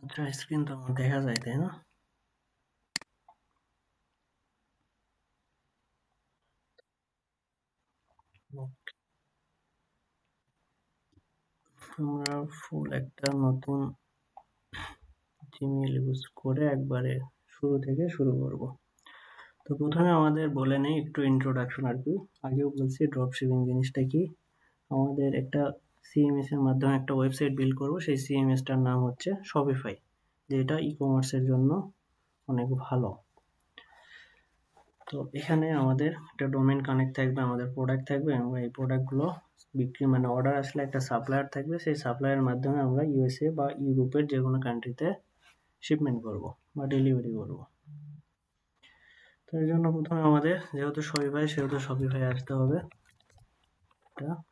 আচ্ছা, স্ক্রিন তো আমার দেখা যায়, তাই না? আমরা ফুল একটা নতুন জিমেইল ইউজ করে একবারে শুরু থেকে শুরু করব। তো প্রথমে আমাদের বলে নেই একটু ইন্ট্রোডাকশন আর কি। আগেও বলছি ড্রপ শিপিং জিনিসটা কি। আমাদের একটা সিএমএস এর মাধ্যমে একটা ওয়েবসাইট বিল্ড করব, সেই সিএমএস টার নাম হচ্ছে শপিফাই, যেটা ই কমার্সের জন্য অনেক ভালো। তো এখানে আমাদের একটা ডোমেইন কানেক্ট থাকবে, আমাদের প্রোডাক্ট থাকবে এবং এই প্রোডাক্টগুলো বিক্রি মানে অর্ডার আসলে একটা সাপ্লায়ার থাকবে, সেই সাপ্লায়ারের মাধ্যমে আমরা ইউএসএ বা ইউরোপের যে কোনো কান্ট্রিতে শিপমেন্ট করব বা ডেলিভারি করব। তো এর জন্য প্রথমে আমাদের যেহেতু শপিফাই সেহেতু শপিফাই আসতে হবে।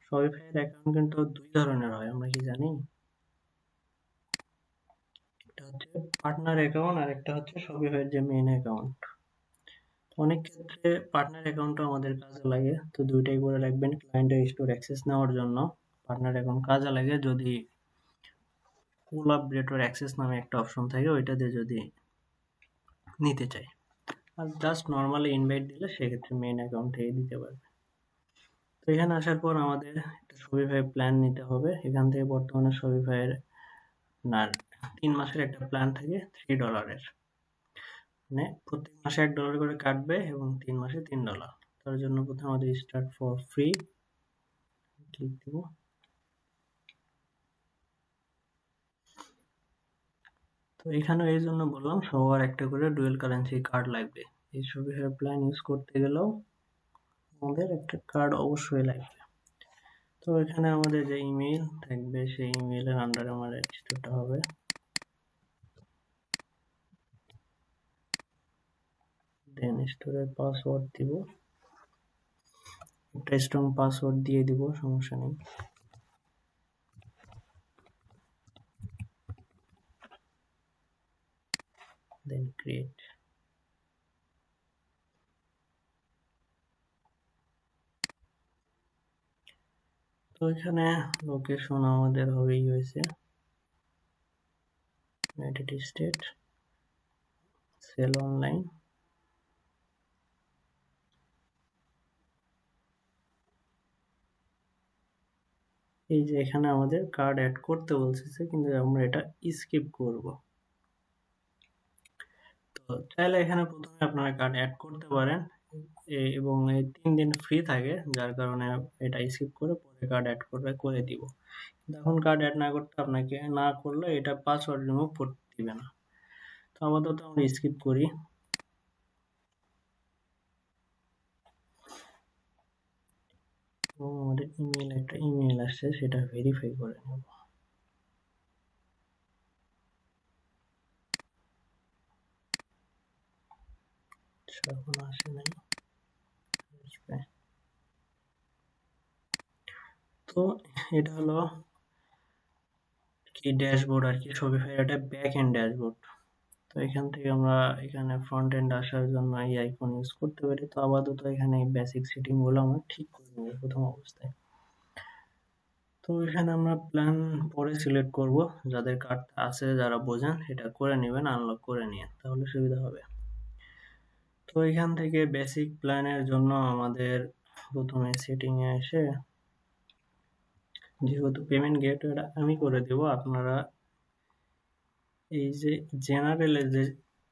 শপিফাইয়ের অ্যাকাউন্ট কিন্তু দুই ধরনের হয়, আমরা কি জানি? একটা হচ্ছে পার্টনার অ্যাকাউন্ট আর একটা হচ্ছে শপিফাইয়ের যে মেইন অ্যাকাউন্ট। অনেক ক্ষেত্রে পার্টনার অ্যাকাউন্টটা আমাদের কাজে লাগে, তো দুইটাই করে রাখবেন। ক্লায়েন্টের স্টোর অ্যাক্সেস নেওয়ার জন্য পার্টনার অ্যাকাউন্ট কাজে লাগে যদি কোলাবরেটর অ্যাক্সেস নামে একটা অপশন থাকে, ওইটা দিয়ে যদি নিতে চাই। আর জাস্ট নর্মালি ইনভাইট দিলে সেক্ষেত্রে মেইন অ্যাকাউন্ট থেকে দিতে পারবে। তো এখানে আসার পর আমাদের একটা শপিফাই প্ল্যান নিতে হবে। এখান থেকে বর্তমানে শপিফাইয়ের আপনার 3 মাসের একটা প্ল্যান থাকে $3, মানে প্রত্যেক মাসে $1 করে কাটবে এবং 3 মাসে $3। তার জন্য প্রথমে আমাদের স্টার্ট ফর ফ্রি ক্লিক দিব। তো এখানেও এই জন্য বললাম সবার একটা করে ডুয়েল কারেন্সি কার্ড লাগবে। এই শপিফাই প্ল্যান ইউজ করতে গেলেও আমাদের একটা কার্ড অবশ্যই লাগবে। তো এখানে আমাদের যে ইমেইল থাকবে সেই ইমেইলের আন্ডারে আমার রেজিস্টারটা হবে। দেন স্টোরের পাসওয়ার্ড দিব, একটা স্ট্রং পাসওয়ার্ড দিয়ে দিব, সমস্যা নেই। Then create. তো এখানে লোকেশন আমাদের হবে USA, United State, sell online. এই যে এখানে আমাদের কার্ড অ্যাড করতে বলতেছে, কিন্তু আমরা এটা স্কিপ করব। তো চাইলে এখানে প্রথমে আপনারা কার্ড অ্যাড করতে পারেন এবং এই 3 দিন ফ্রি থাকে, যার কারণে এটা স্কিপ করে পরে কার্ড অ্যাড করে দিব। কিন্তু এখন কার্ড অ্যাড না করতে আপনাকে না করলে এটা পাসওয়ার্ড রিমুভ করতে দিবে না। তো আপাতত আমরা স্কিপ করি। এবং আমাদের একটা ইমেইল আসছে, সেটা ভেরিফাই করে নেব। এখন আসে নাই। তো এটা হলো কি ড্যাশবোর্ড আর কি, শপিফাই এটা ব্যাক এন্ড ড্যাশবোর্ড। তো এখান থেকে আমরা এখানে ফ্রন্ট এন্ড আসার জন্য এই আইকন ইউজ করতে পারি। তো আপাতত এখানে বেসিক সেটিং গুলো আমরা ঠিক করে নেব প্রথম অবস্থায়। তো এখানে আমরা প্ল্যান পরে সিলেক্ট করব, যাদের কার্ড আছে যারা বোঝেন এটা করে নেবেন, আনলক করে নিয়ে তাহলে সুবিধা হবে। তো এখান থেকে বেসিক প্ল্যানের জন্য আমাদের প্রথমে সেটিং এ এসে, যেহেতু পেমেন্ট গেটওয়েটা আমি করে দেব, আপনারা এই যে জেনারেলের যে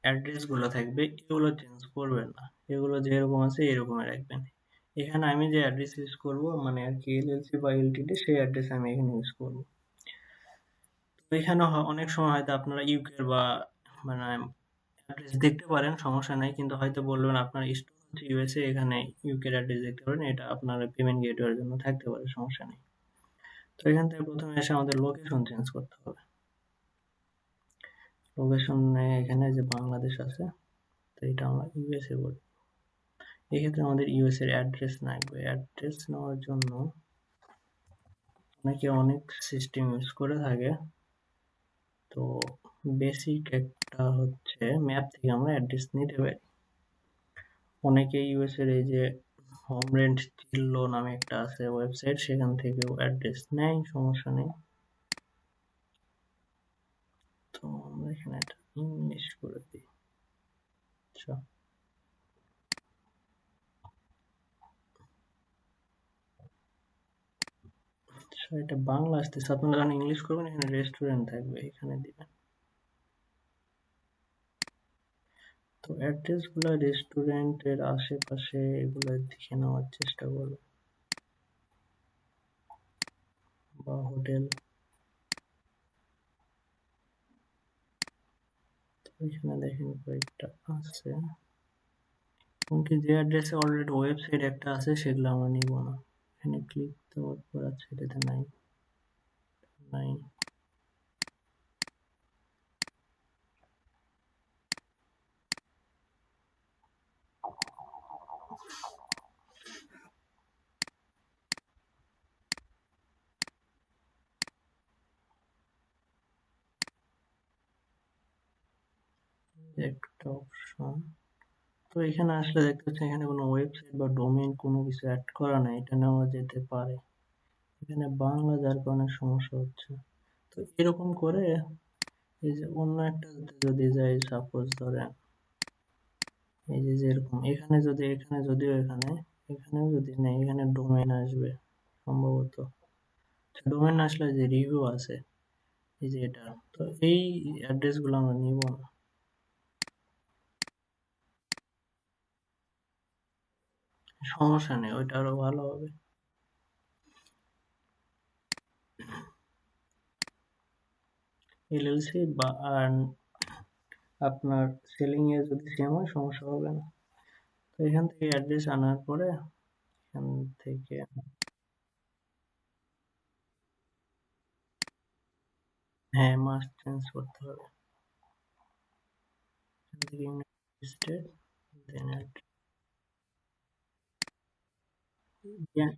অ্যাড্রেস গুলো থাকবে এগুলো চেঞ্জ করবেন না, এগুলো যেরকম আছে এরকমই রাখবেন। এখানে আমি যে অ্যাড্রেস ইউজ করব মানে আর কি এলএলসি বা এলটিডি, সেই অ্যাড্রেস আমি এখানে ইউজ করব। তো এখানে অনেক সময় হয়তো আপনারা ইউকে বা মানে অ্যাড্রেস দেখতে পারেন, সমস্যা নাই, কিন্তু হয়তো বলবেন আপনার স্টোর হচ্ছে ইউএসএ, এখানে ইউকে অ্যাড্রেস দেখতে পারেন, এটা আপনার পেমেন্ট গেটওয়ের জন্য থাকতে পারে, সমস্যা নেই। তো এখান থেকে প্রথমে এসে আমাদের লোকেশন চেঞ্জ করতে হবে। লোকেশনে এখানে যে বাংলাদেশ আছে, তো এটা আমরা ইউএসএ বলি। এক্ষেত্রে আমাদের ইউএস এর অ্যাড্রেস লাগবে। অ্যাড্রেস নেওয়ার জন্য অনেকে অনেক সিস্টেম ইউজ করে থাকে, তো বেসিক একটা হচ্ছে ম্যাপ থেকে আমরা অ্যাড্রেস নিতে পারি। অনেকে ইউএস এর এই যে হোম রেন্ট চিল্লো নামে একটা আছে ওয়েবসাইট, সেখান থেকেও অ্যাড্রেস নেয়, সমস্যা নেই। তো আমরা এটা ইংলিশ করে দিই। আচ্ছা, আচ্ছা, এটা বাংলা আসতেছে। আপনারা যখন ইংলিশ করবেন এখানে রেস্টুরেন্ট থাকবে, এখানে দিবেন। তো অ্যাড্রেস গুলা রেস্টুরেন্টের আশেপাশে এগুলো দেখে নেওয়ার চেষ্টা করবেন, বা হোটেল। তো এখানে দেখেন কয়েকটা আছে, এমনকি যে অ্যাড্রেসে অলরেডি ওয়েবসাইট একটা আছে সেগুলো আমরা নিব না। এখানে ক্লিক দেওয়ার পর আছে, এটাতে নাই, নাই। একটা অপশন। তো এখানে আসলে দেখতে পাচ্ছি এখানে কোনো ওয়েবসাইট বা ডোমেইন কোনো কিছু অ্যাড করা নাই, এটা নেওয়া যেতে পারে। এখানে বাংলা যার কারণে সমস্যা হচ্ছে। তো এরকম করে এই যে অন্য একটা যদি যাই, সাপোজ ধরেন এই যে যেরকম এখানে যদি, এখানে যদিও এখানেও যদি নেই, এখানে ডোমেইন আসবে সম্ভবত। ডোমেইন আসলে যে রিভিউ আছে এই যে এটা, তো এই অ্যাড্রেস গুলো আমরা নিব না। সমস্যা নেই, ওইটা আরো ভালো হবে। এলএলসি বা আর আপনার সেলিং এ যদি সেম হয় সমস্যা হবে না। তো এখান থেকে অ্যাড্রেস আনার পরে এখান থেকে, হ্যাঁ, মাস্ট চেঞ্জ করতে হবে। এখান থেকে ইউনাইটেড স্টেট, দেন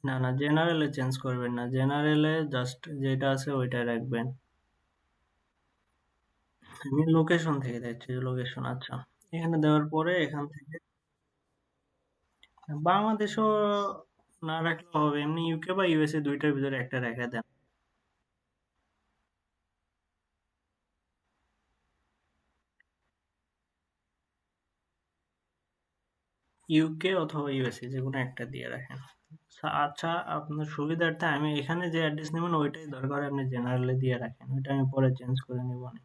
না না, জেনারেলে চেঞ্জ করবেন না, জেনারেলে জাস্ট যেটা আছে ওইটাই রাখবেন। আমি লোকেশন থেকে দেখছি, লোকেশন, আচ্ছা। এখানে দেওয়ার পরে এখান থেকে বাংলাদেশও না রাখলেও হবে, এমনি ইউকে বা ইউএসএ দুইটার ভিতরে একটা রেখে দেন। ইউকে অথবা ইউএসএ যে কোনো একটা দিয়ে রাখেন। আচ্ছা, আপনার সুবিধার্থে আমি এখানে যে অ্যাড্রেস নেবেন ওইটাই দরকার হয় আপনি জেনারেলে দিয়ে রাখেন, ওইটা আমি পরে চেঞ্জ করে নিব না।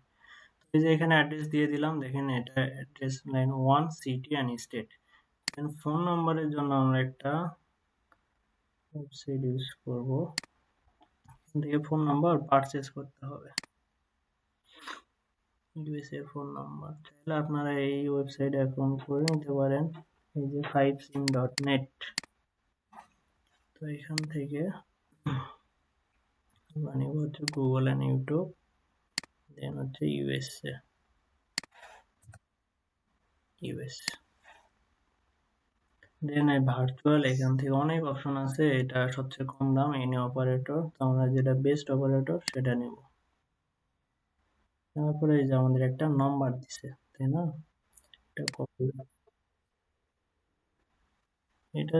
তো এই যে এখানে অ্যাড্রেস দিয়ে দিলাম, দেখেন এটা address line 1, city and state. Phone নম্বরের জন্য আমরা একটা ওয়েবসাইট ইউজ করব, এখান থেকে ফোন নাম্বার পারচেজ করতে হবে। ইউএসএ ফোন নাম্বার চাইলে আপনারা এই ওয়েবসাইটে অ্যাকাউন্ট করে নিতে পারেন, এই যে 5sim.net। তো এখান থেকে আমরা নিব হচ্ছে গুগল অ্যান্ড ইউটিউব, দেন হচ্ছে ইউএসএ, ইউএসএ, দেন এই ভার্চুয়াল। এখান থেকে অনেক অপশন আছে, এটা সবচেয়ে কম দাম, এনি অপারেটর। তো আমরা যেটা বেস্ট অপারেটর সেটা নেব। তারপরে এই যে আমাদের একটা নাম্বার দিছে, তাই না? এটা কপি, এটা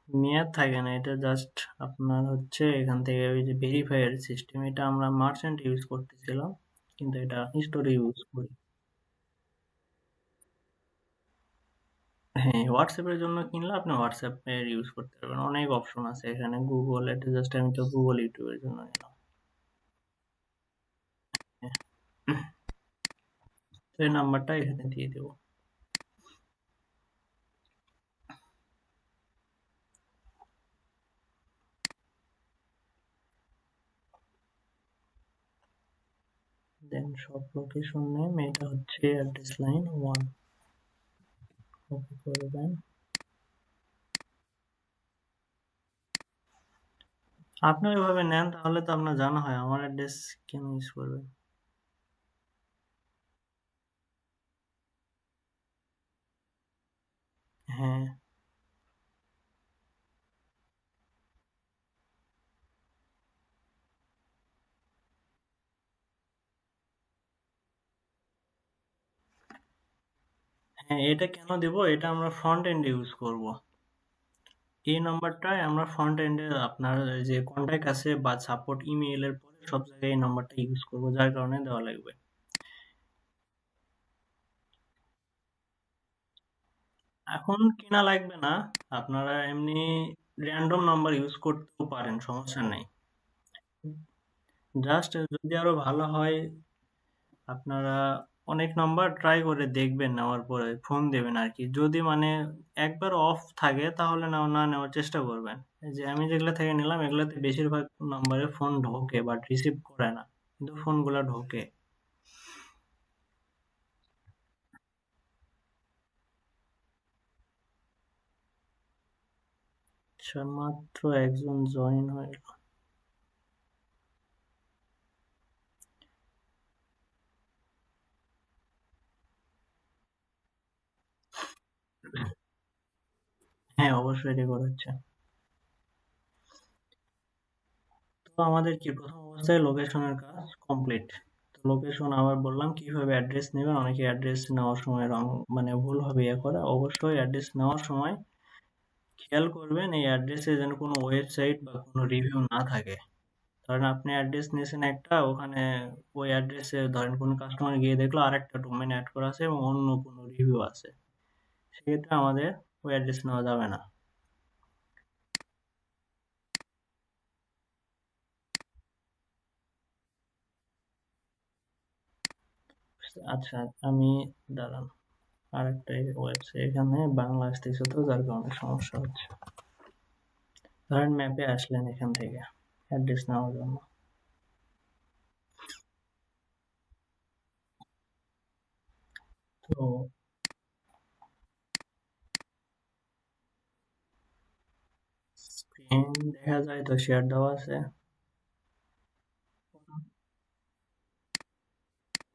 মেয়াদ থাকে না, এটা জাস্ট আপনার হচ্ছে এখান থেকে ওই যে ভেরিফায়ার সিস্টেম, এটা আমরা মার্চেন্ট ইউজ করতেছিলাম কিন্তু এটা স্টোরে ইউজ করি। হ্যাঁ, হোয়াটসঅ্যাপের জন্য কিনলে আপনি হোয়াটসঅ্যাপ এর ইউজ করতে পারবেন, অনেক অপশন আছে এখানে। গুগল, এটা জাস্ট আমি তো গুগল ইউটিউবের জন্য নিলাম। হ্যাঁ, তো এই নাম্বারটা এখানে দিয়ে দেবো। দেন সব লোকেশন নেম, এটা হচ্ছে অ্যাড্রেস লাইন 1, কপি করবেন। আপনি ওইভাবে নেন তাহলে তো আপনার জানা হয়, আমার অ্যাড্রেস কেন ইউজ করবেন। হ্যাঁ, হ্যাঁ, এটা কেন দেব, এটা আমরা ফ্রন্ট এন্ডে ইউজ করব। এই নাম্বারটায় আমরা ফ্রন্ট এন্ডে আপনার যে কন্ট্যাক্ট আছে বা সাপোর্ট ইমেইলের পরে সব জায়গায় এই নাম্বারটা ইউজ করবো, যার কারণে দেওয়া লাগবে। এখন কেনা লাগবে না, আপনারা এমনি র্যান্ডম নাম্বার ইউজ করতেও পারেন, সমস্যা নেই। জাস্ট যদি আরো ভালো হয়, আপনারা অনেক নাম্বার ট্রাই করে দেখবেন, নেওয়ার পরে ফোন দেবেন আর কি। যদি মানে একবার অফ থাকে তাহলে না নেওয়ার চেষ্টা করবেন। এই যে আমি যেগুলো থেকে নিলাম এগুলোতে বেশিরভাগ নাম্বারে ফোন ঢোকে বাট রিসিভ করে না, কিন্তু ফোনগুলো ঢোকে। আচ্ছা, মাত্র একজন জয়েন হয়ে। হ্যাঁ, অবশ্যই রেকর্ড হচ্ছে। তো আমাদের কি প্রথম অবস্থায় লোকেশনের কাজ কমপ্লিট। তো লোকেশন আবার বললাম কিভাবে অ্যাড্রেস নেবেন। অনেকে অ্যাড্রেস নেওয়ার সময় রং মানে ভুল হবে ইয়ে করে। অবশ্যই অ্যাড্রেস নেওয়ার সময় খেয়াল করবেন এই অ্যাড্রেসে যেন কোনো ওয়েবসাইট বা কোনো রিভিউ না থাকে। ধরেন আপনি অ্যাড্রেস নিয়েছেন একটা, ওখানে ওই অ্যাড্রেসে ধরেন কোনো কাস্টমার গিয়ে দেখলো আরেকটা ডোমেন অ্যাড করা আছে এবং অন্য কোনো রিভিউ আছে, সেক্ষেত্রে আমাদের ওই অ্যাড্রেস নেওয়া যাবে না। আচ্ছা, আমি দাঁড়ান, আরেকটা ওয়েবসাইট এখানে বাংলা আসতেছে তো যার কারণে সমস্যা হচ্ছে। ধরেন ম্যাপে আসলেন এখান থেকে অ্যাড্রেস নেওয়ার জন্য। তো স্ক্রিন দেখা যায় তো, শেয়ার দেওয়া আছে।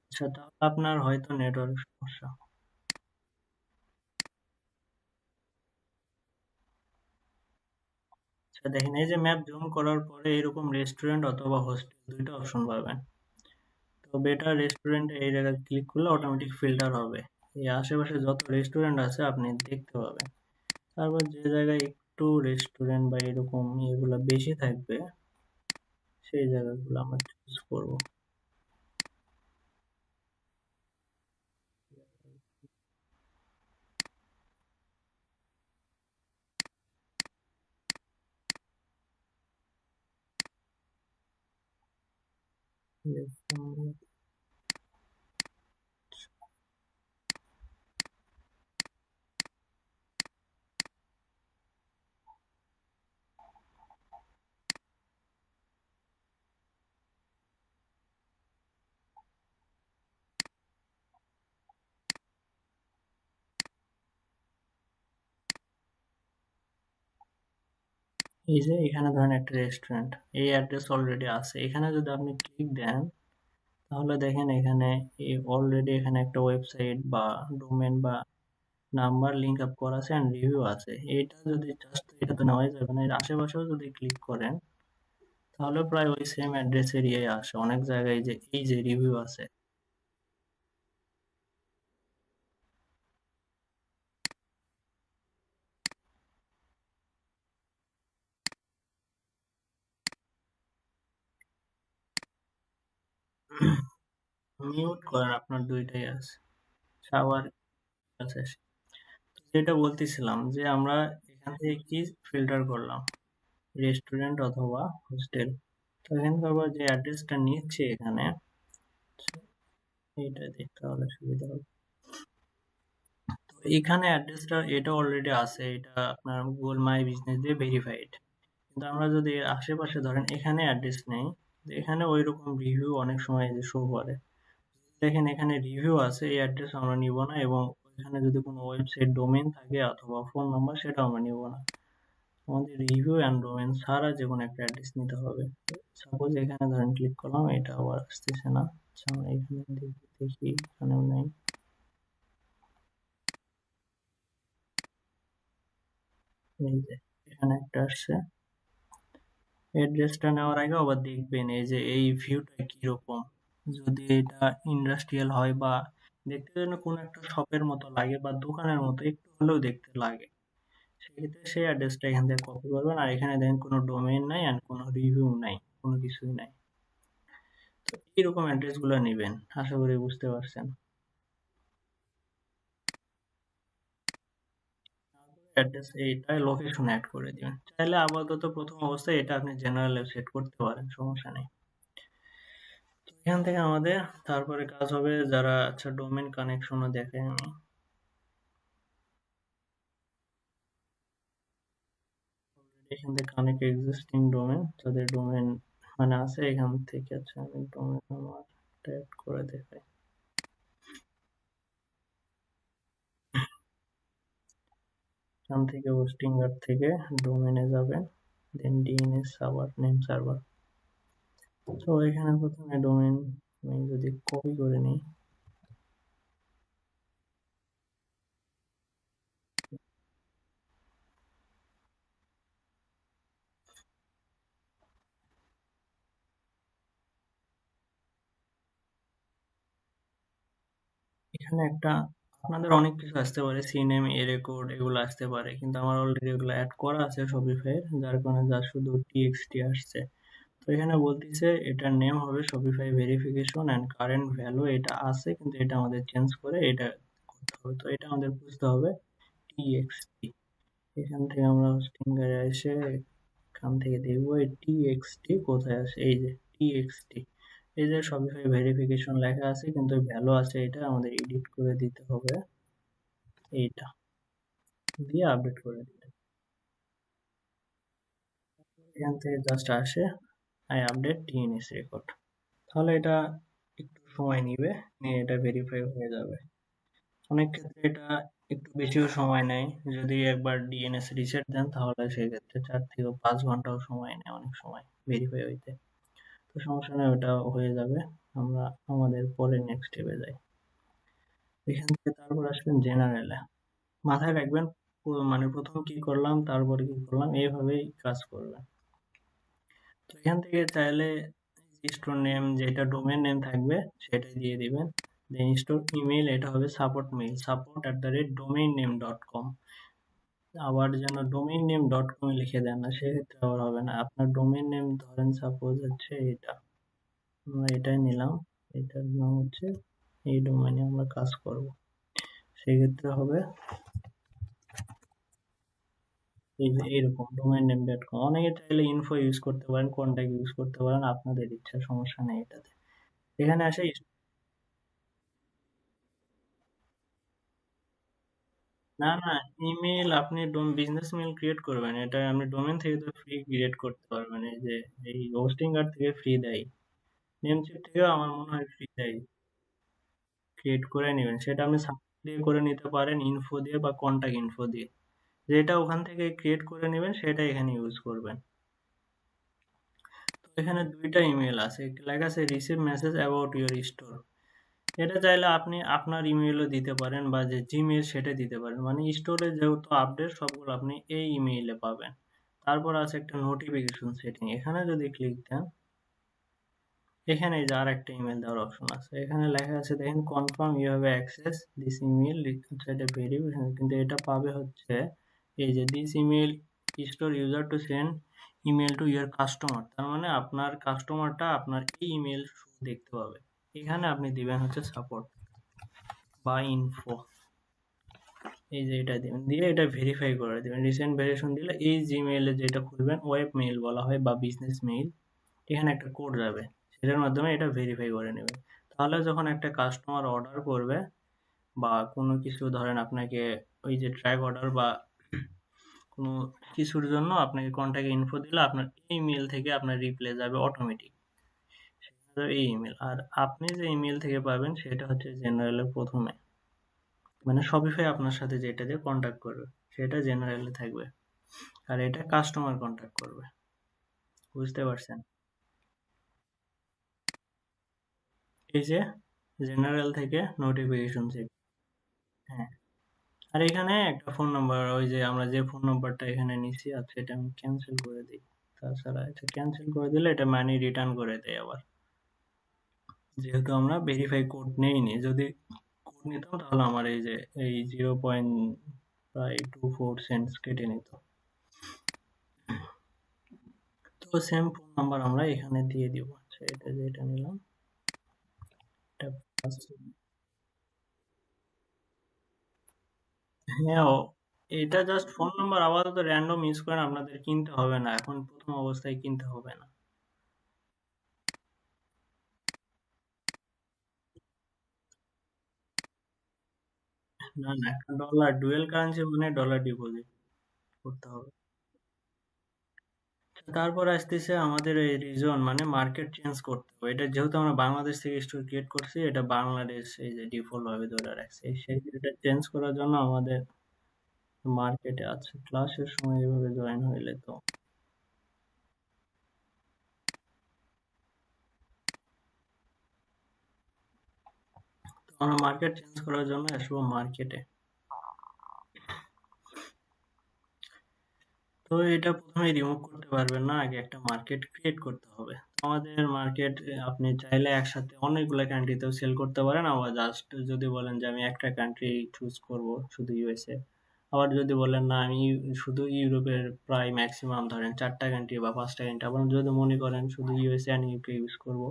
আচ্ছা, তাহলে আপনার হয়তো নেটওয়ার্ক সমস্যা। আচ্ছা দেখেন, এই যে ম্যাপ জুম করার পরে এরকম রেস্টুরেন্ট অথবা হোস্টেল দুইটা অপশন পাবেন। তো বেটার রেস্টুরেন্টে এই জায়গায় ক্লিক করলে অটোমেটিক ফিল্টার হবে, এই আশেপাশে যত রেস্টুরেন্ট আছে আপনি দেখতে পাবেন। তারপর যে জায়গায় একটু রেস্টুরেন্ট বা এরকম এগুলো বেশি থাকবে সেই জায়গাগুলো আমরা চুজ করবো। এই যে এখানে ধরেন একটা রেস্টুরেন্ট, এই অ্যাড্রেস অলরেডি আছে, এখানে যদি আপনি ক্লিক দেন তাহলে দেখেন এখানে অলরেডি এখানে একটা ওয়েবসাইট বা ডোমেন বা নাম্বার লিঙ্ক আপ করা আছে এন্ড রিভিউ আছে। এটা যদি জাস্ট, এটা তো নেওয়াই যাবে না, এর আশেপাশেও যদি ক্লিক করেন তাহলে প্রায় ওই সেম অ্যাড্রেসের ইয়ে আসে অনেক জায়গায়, যে এই যে রিভিউ আছে। মিউট করেন, আপনার দুইটাই আছে, শাওয়ার আছে। যেটা বলতেছিলাম যে আমরা এখান থেকে কি ফিল্টার করলাম, রেস্টুরেন্ট অথবা হোস্টেল। তো এখানকার আবার যে অ্যাড্রেসটা নিচ্ছে এখানে, এটা দেখতে হলে সুবিধা হবে। তো এখানে অ্যাড্রেসটা এটা অলরেডি আছে, এটা আপনার গুগল মাই বিজনেস দিয়ে ভেরিফাইড। কিন্তু আমরা যদি এর আশেপাশে ধরেন এখানে অ্যাড্রেস নেই, এখানে ওই রকম রিভিউ অনেক সময় যে শো করে। দেখেন এখানে রিভিউ আছে, এই অ্যাড্রেস আমরা নিব না, এবং এখানে যদি কোনো ওয়েবসাইট ডোমেন থাকে অথবা ফোন নাম্বার সেটা আমরা নিব না। আমাদের রিভিউ অ্যান্ড ডোমেন ছাড়া যে কোনো একটা অ্যাড্রেস নিতে হবে। সাপোজ এখানে ধরেন ক্লিক করলাম, এটা আবার আসতেছে না। আচ্ছা, আমরা এখানে দেখি এখানেও নেই। এই যে এখানে একটা আসছে। অ্যাড্রেসটা নেওয়ার আগে আবার দেখবেন এই যে এই ভিউটা কিরকম। যদি এটা ইন্ডাস্ট্রিয়াল হয় বা দেখতে যেন কোনো একটা শপের মতো লাগে বা দোকানের মতো একটু হলেও দেখতে লাগে, সেক্ষেত্রে সেই অ্যাড্রেসটা এখান থেকে কপি করবেন। আর এখানে দেখেন কোনো ডোমেইন নাই অ্যান্ড কোনো রিভিউ নাই, কোনো কিছুই নাই। এইরকম অ্যাড্রেস গুলো নেবেন, আশা করি বুঝতে পারছেন। অ্যাড্রেস এইটা লোকেশন অ্যাড করে দিবেন। চাইলে আপাতত প্রথম অবস্থায় এটা আপনি জেনারেলে সেট করতে পারেন, সমস্যা নেই। তো এখান থেকে আমাদের তারপরে কাজ হবে যারা, আচ্ছা ডোমেন কানেকশনও দেখে আমি এখান থেকে কানেক্ট এক্সিস্টিং ডোমেন, যাদের ডোমেন মানে আছে এখান থেকে, আচ্ছা আমি ডোমেন আমার অ্যাড করে দেখাই। এখান থেকে হোস্টিংয়ার থেকে ডোমেনে যাবেন, দেন ডিএনএস সার্ভার নেম সার্ভার। তো এখানে প্রথমে ডোমেন আমি যদি কপি করে নিই, এখানে একটা আপনাদের অনেক কিছু আসতে পারে, সিনেম এ রেকর্ড এগুলো আসতে পারে, কিন্তু আমার অলরেডি এগুলো অ্যাড করা আছে শপিফাই এর, যার কারণে যা শুধু টিএক্সটি আসছে। তো এখানে বলতেছে এটার নেম হবে Shopify verification and current value, এটা আছে কিন্তু এটা আমাদের চেঞ্জ করে এটা করতে হবে। তো এটা আমাদের বুঝতে হবে টিএক্সটি। এখান থেকে আমরা হোস্টিংয়ে এসে এখান থেকে দেখবো এই টিএক্সটি কোথায় আছে, এই যে টিএক্সটি, এই যে শপিফাই ভেরিফিকেশন লেখা আছে কিন্তু ভ্যালু আছে, এটা আমাদের এডিট করে দিতে হবে, এইটা দিয়ে আপডেট করে দিবেন। এখান থেকে জাস্ট আসে আই আপডেট টিএনএস রেকর্ড, তাহলে এটা একটু সময় নিবে, নিয়ে এটা ভেরিফাই হয়ে যাবে। অনেক ক্ষেত্রে এটা একটু বেশিও সময় নেয়, যদি একবার ডিএনএস রিসেট দেন তাহলে সেক্ষেত্রে 4 থেকে 5 ঘন্টাও সময় নেয় অনেক সময় ভেরিফাই হইতে। তো সমস্যা নেই, ওটা হয়ে যাবে। আমরা আমাদের পরে নেক্সট স্টেপে যাই। এখান থেকে তারপর আসবেন জেনারেলে, মাথায় রাখবেন মানে প্রথম কি করলাম তারপরে কি করলাম, এইভাবেই কাজ করবেন। তো এখান থেকে চাইলে স্টোর নেম যেটা ডোমেন নেম থাকবে সেটাই দিয়ে দিবেন, দেন স্টোর ইমেল এটা হবে সাপোর্ট মেইল, support@domainName.com। আবার যেন ডোমেইন নেম ডট কম লিখে দেন না, সেক্ষেত্রে আবার হবে না। আপনার ডোমেইন নেম ধরেন সাপোজ হচ্ছে এটা, আমরা এটাই নিলাম, এটার নাম হচ্ছে, এই ডোমেইনে আমরা কাজ করব, সেক্ষেত্রে হবে এই যে এরকম domain-name.com। অনেকে চাইলে ইনফো ইউজ করতে পারেন, কন্টাক্ট ইউজ করতে পারেন, আপনাদের ইচ্ছা, সমস্যা নেই এটাতে। এখানে আসে না না, ইমেল আপনি বিজনেস মেল ক্রিয়েট করবেন, এটা আপনি ডোমেন থেকে তো ফ্রি ক্রিয়েট করতে পারবেন, এই যে এই হোস্টিং কার্ড থেকে ফ্রি দেয়, নেমচিপ থেকেও আমার মনে হয় ফ্রি দেয়, ক্রিয়েট করে নেবেন। সেটা আপনি সাবজেক্ট দিয়ে করে নিতে পারেন, ইনফো দিয়ে বা কন্টাক্ট ইনফো দিয়ে, যেটা ওখান থেকে ক্রিয়েট করে নেবেন সেটা এখানে ইউজ করবেন। তো এখানে দুইটা ইমেল আছে, একটা লেখা আছে receive message about your store, এটা চাইলে আপনি আপনার ইমেইলও দিতে পারেন বা যে জিমেইল সেটা দিতে পারেন, মানে স্টোরে যেহেতু আপডেট সবগুলো আপনি এই ইমেইলে পাবেন। তারপর আছে একটা নোটিফিকেশন সেটিং, এখানে যদি ক্লিক দেন, এখানে এই যে আর একটা ইমেল দেওয়ার অপশন আছে, এখানে লেখা আছে দেখেন confirm you have access this email, এটা ভেরিফিকেশন, কিন্তু এটা পাবে হচ্ছে এই যে this email store user to send email to your customer, তার মানে আপনার কাস্টমারটা আপনার এই ইমেল দেখতে পাবে। এখানে আপনি দিবেন হচ্ছে সাপোর্ট বা ইনফো, এই যে এটা দিবেন, দিয়ে এটা ভেরিফাই করে দিবেন, রিসেন্ট ভেরিফিকেশন দিলে এই জিমেইলে যেটা খুলবেন ওয়েব মেইল বলা হয় বা বিজনেস মেইল, এখানে একটা কোড যাবে, সেটার মাধ্যমে এটা ভেরিফাই করে নেবেন। তাহলে যখন একটা কাস্টমার অর্ডার করবে বা কোনো কিছু ধরেন আপনাকে ওই যে ট্র্যাক অর্ডার বা কোনো কিছুর জন্য আপনাকে কন্ট্যাক্ট ইনফো দিলে আপনার এই মেইল থেকে আপনার রিপ্লে যাবে অটোমেটিক, সেটা এই ইমেল। আর আপনি যে ইমেল থেকে পাবেন সেটা হচ্ছে জেনারেলের প্রথমে, মানে শপিফাই আপনার সাথে যেটা দিয়ে কন্ট্যাক্ট করবে সেটা জেনারেলে থাকবে, আর এটা কাস্টমার কন্ট্যাক্ট করবে, বুঝতে পারছেন? এই যে জেনারেল থেকে নোটিফিকেশন সেট, হ্যাঁ। আর এখানে একটা ফোন নাম্বার, ওই যে আমরা যে ফোন নাম্বারটা এখানে নিছি, আচ্ছা এটা আমি ক্যান্সেল করে দিই, তাছাড়া এটা ক্যান্সেল করে দিলে এটা মানি রিটার্ন করে দেয় আবার, যেহেতু আমরা ভেরিফাই কোড নেইনি, যদি কোড নিতাম তাহলে আমার এই যে এই 0.24 সেন্টস কেটে নিত। তো সেম ফোন নাম্বার আমরা এখানে দিয়ে দিব, আচ্ছা এটা যেটা নিলাম, এটা হ্যাঁ এটা জাস্ট ফোন নাম্বার আপাতত র্যান্ডম ইউজ করেন, আপনাদের কিনতে হবে না, এখন প্রথম অবস্থায় কিনতে হবে না। না না, একটা ডলার ডুয়েল কারেন্সি মানে ডলার ডিপোজিট করতে হবে। তারপর আসতেছে আমাদের এই রিজন মানে মার্কেট চেঞ্জ করতে হবে। এটা যেহেতু আমরা বাংলাদেশ থেকে স্টোর ক্রিয়েট করছি, এটা বাংলাদেশ এই যে ডিফল্ট ভাবে ধরে রাখছে, সেই এটা চেঞ্জ করার জন্য আমাদের মার্কেটে আছে ক্লাসের সময় এভাবে জয়েন হইলে তো আমরা মার্কেট চেঞ্জ করার জন্য আসবো মার্কেটে। তো এটা প্রথমে রিমুভ করতে পারবেন না, আগে একটা মার্কেট ক্রিয়েট করতে হবে। আমাদের মার্কেট আপনি চাইলে একসাথে অনেকগুলো কান্ট্রিতেও সেল করতে পারেন, আবার জাস্ট যদি বলেন যে আমি একটা কান্ট্রি চুজ করব, শুধু ইউএসএ, আবার যদি বলেন না আমি শুধু ইউরোপের প্রায় ম্যাক্সিমাম ধরেন 4টা কান্ট্রি বা 5টা কান্ট্রি, আবার যদি মনে করেন শুধু ইউএসএ অ্যান্ড ইউকে ইউজ করব,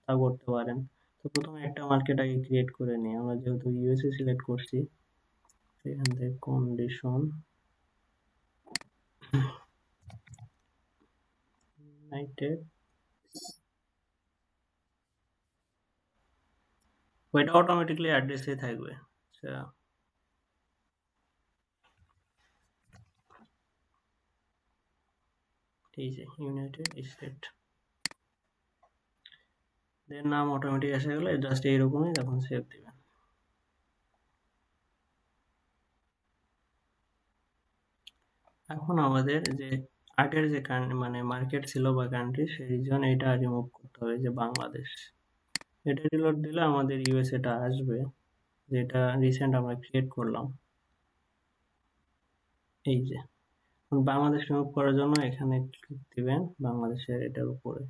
তা করতে পারেন। তো প্রথমে একটা মার্কেট আগে ক্রিয়েট করে নিই। আমরা যেহেতু ইউএসএ সিলেক্ট করছি, সেখান থেকে কন্ডিশন ইউনাইটেড, ওইটা অটোমেটিকলি অ্যাড্রেসে থাকবে। আচ্ছা, এই যে ইউনাইটেড স্টেট, দেন নাম অটোমেটিক এসে গেলে জাস্ট এইরকমই, তখন সেভ দিবেন। এখন আমাদের যে আগের যে মানে মার্কেট ছিল বা কান্ট্রি, সেই রিজন এটা রিমুভ করতে হবে, যে বাংলাদেশ। এটা ডিলিট দিলে আমাদের ইউএসএটা আসবে, যেটা রিসেন্ট আমরা ক্রিয়েট করলাম। এই যে এখন বাংলাদেশ রিমুভ করার জন্য এখানে ক্লিক দিবেন বাংলাদেশের এটার উপরে,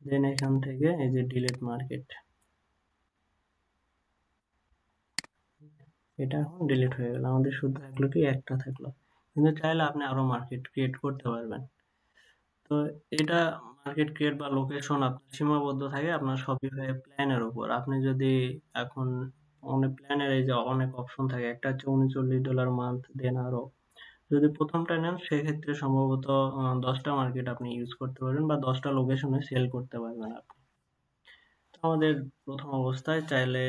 দেন এখান থেকে এই যে ডিলিট মার্কেট, এটা এখন ডিলিট হয়ে গেল। আমাদের শুধু থাকলো কি, একটা থাকলো। কিন্তু চাইলে আপনি আরো মার্কেট ক্রিয়েট করতে পারবেন। তো এটা মার্কেট ক্রিয়েট বা লোকেশন আপনার সীমাবদ্ধ থাকে আপনার শপিফাই প্ল্যানের উপর। আপনি যদি এখন অনেক প্ল্যানের এই যে অনেক অপশন থাকে, একটা হচ্ছে $39 মান্থ, দেন আরো যদি প্রথমটা নেন সেক্ষেত্রে সম্ভবত 10টা মার্কেট আপনি ইউজ করতে পারবেন বা 10টা লোকেশনে সেল করতে পারবেন আপনি। তো আমাদের প্রথম অবস্থায় চাইলে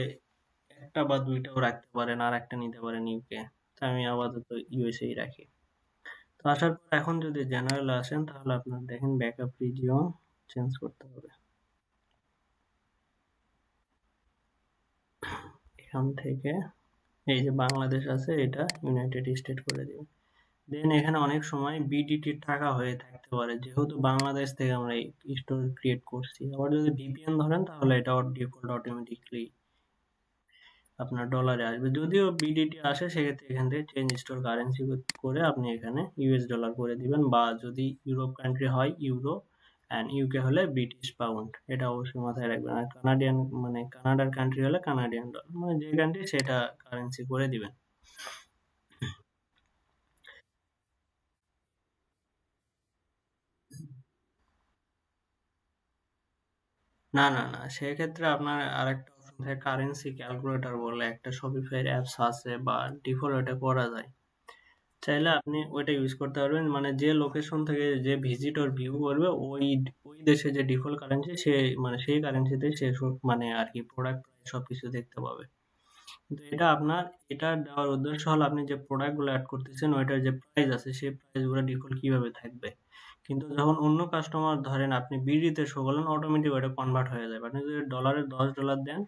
একটা বা দুইটাও রাখতে পারেন, আর একটা নিতে পারেন ইউকে। তো আমি আপাতত ইউএসএই রাখি। তো আসার পর এখন যদি জেনারেল আসেন, তাহলে আপনার দেখেন ব্যাকআপ রিজিয়ন চেঞ্জ করতে হবে। এখান থেকে এই যে বাংলাদেশ আছে, এটা ইউনাইটেড স্টেট করে দিবেন। দেন এখানে অনেক সময় বিডিটি টাকা হয়ে থাকতে পারে, যেহেতু বাংলাদেশ থেকে আমরা স্টোর ক্রিয়েট করছি। আবার যদি ভিপিএন ধরেন তাহলে এটা ডিফল্ট অটোমেটিকলি আপনার ডলারে আসবে। যদিও বিডিটি আসে, সেক্ষেত্রে এখান থেকে চেঞ্জ স্টোর কারেন্সি করে আপনি এখানে ইউএস ডলার করে দিবেন, বা যদি ইউরোপ কান্ট্রি হয় ইউরো, অ্যান্ড ইউকে হলে ব্রিটিশ পাউন্ড। এটা অবশ্যই মাথায় রাখবেন। আর কানাডিয়ান মানে কানাডার কান্ট্রি হলে কানাডিয়ান ডলার, মানে যে কান্ট্রি সেটা কারেন্সি করে দিবেন। না না না, সেক্ষেত্রে আপনার আরেকটা অপশন থাকে, কারেন্সি ক্যালকুলেটর বলে একটা শপিফাই অ্যাপস আছে, বা ডিফল্ট ওটা করা যায়। চাইলে আপনি ওইটা ইউজ করতে পারবেন, মানে যে লোকেশন থেকে যে ভিজিটর ভিউ করবে, ওই ওই দেশে যে ডিফল্ট কারেন্সি, সে মানে সেই কারেন্সিতে সে মানে আর কি প্রোডাক্ট সবকিছু দেখতে পাবে। কিন্তু এটা আপনার, এটা দেওয়ার উদ্দেশ্য হলো আপনি যে প্রোডাক্ট গুলো অ্যাড করতেছেন ওইটার যে প্রাইস আছে, সেই প্রাইস গুলো ডিফল্ট কিভাবে থাকবে। কিন্তু যখন অন্য কাস্টমার ধরেন আপনি বিডিতে শো করলেন, অটোমেটিক ওটা কনভার্ট হয়ে যাবে। আপনি যদি ডলারে $10 দেন,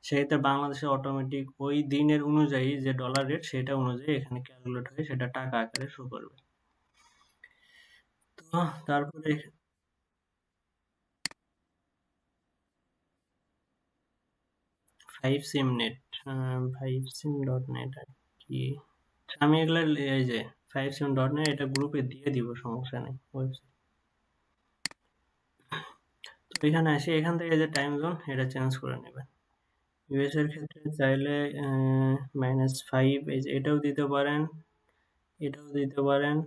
সেক্ষেত্রে বাংলাদেশে অটোমেটিক ওই দিনের অনুযায়ী যে ডলার রেট, সেটা অনুযায়ী এখানে ক্যালকুলেট হয়ে সেটা টাকা আকারে শো করবে। তো তারপরে 5sim net, 5sim.net আর কি। আমি এগুলা এই যে 5sim.net এটা গ্রুপে দিয়ে দিব, সমস্যা নেই ওয়েবসাইট। তো এখানে আসি, এখান থেকে যে টাইম জোন এটা চেঞ্জ করে নেবেন। ইউএস এর ক্ষেত্রে চাইলে -5 এই যে এটাও দিতে পারেন, এটাও দিতে পারেন।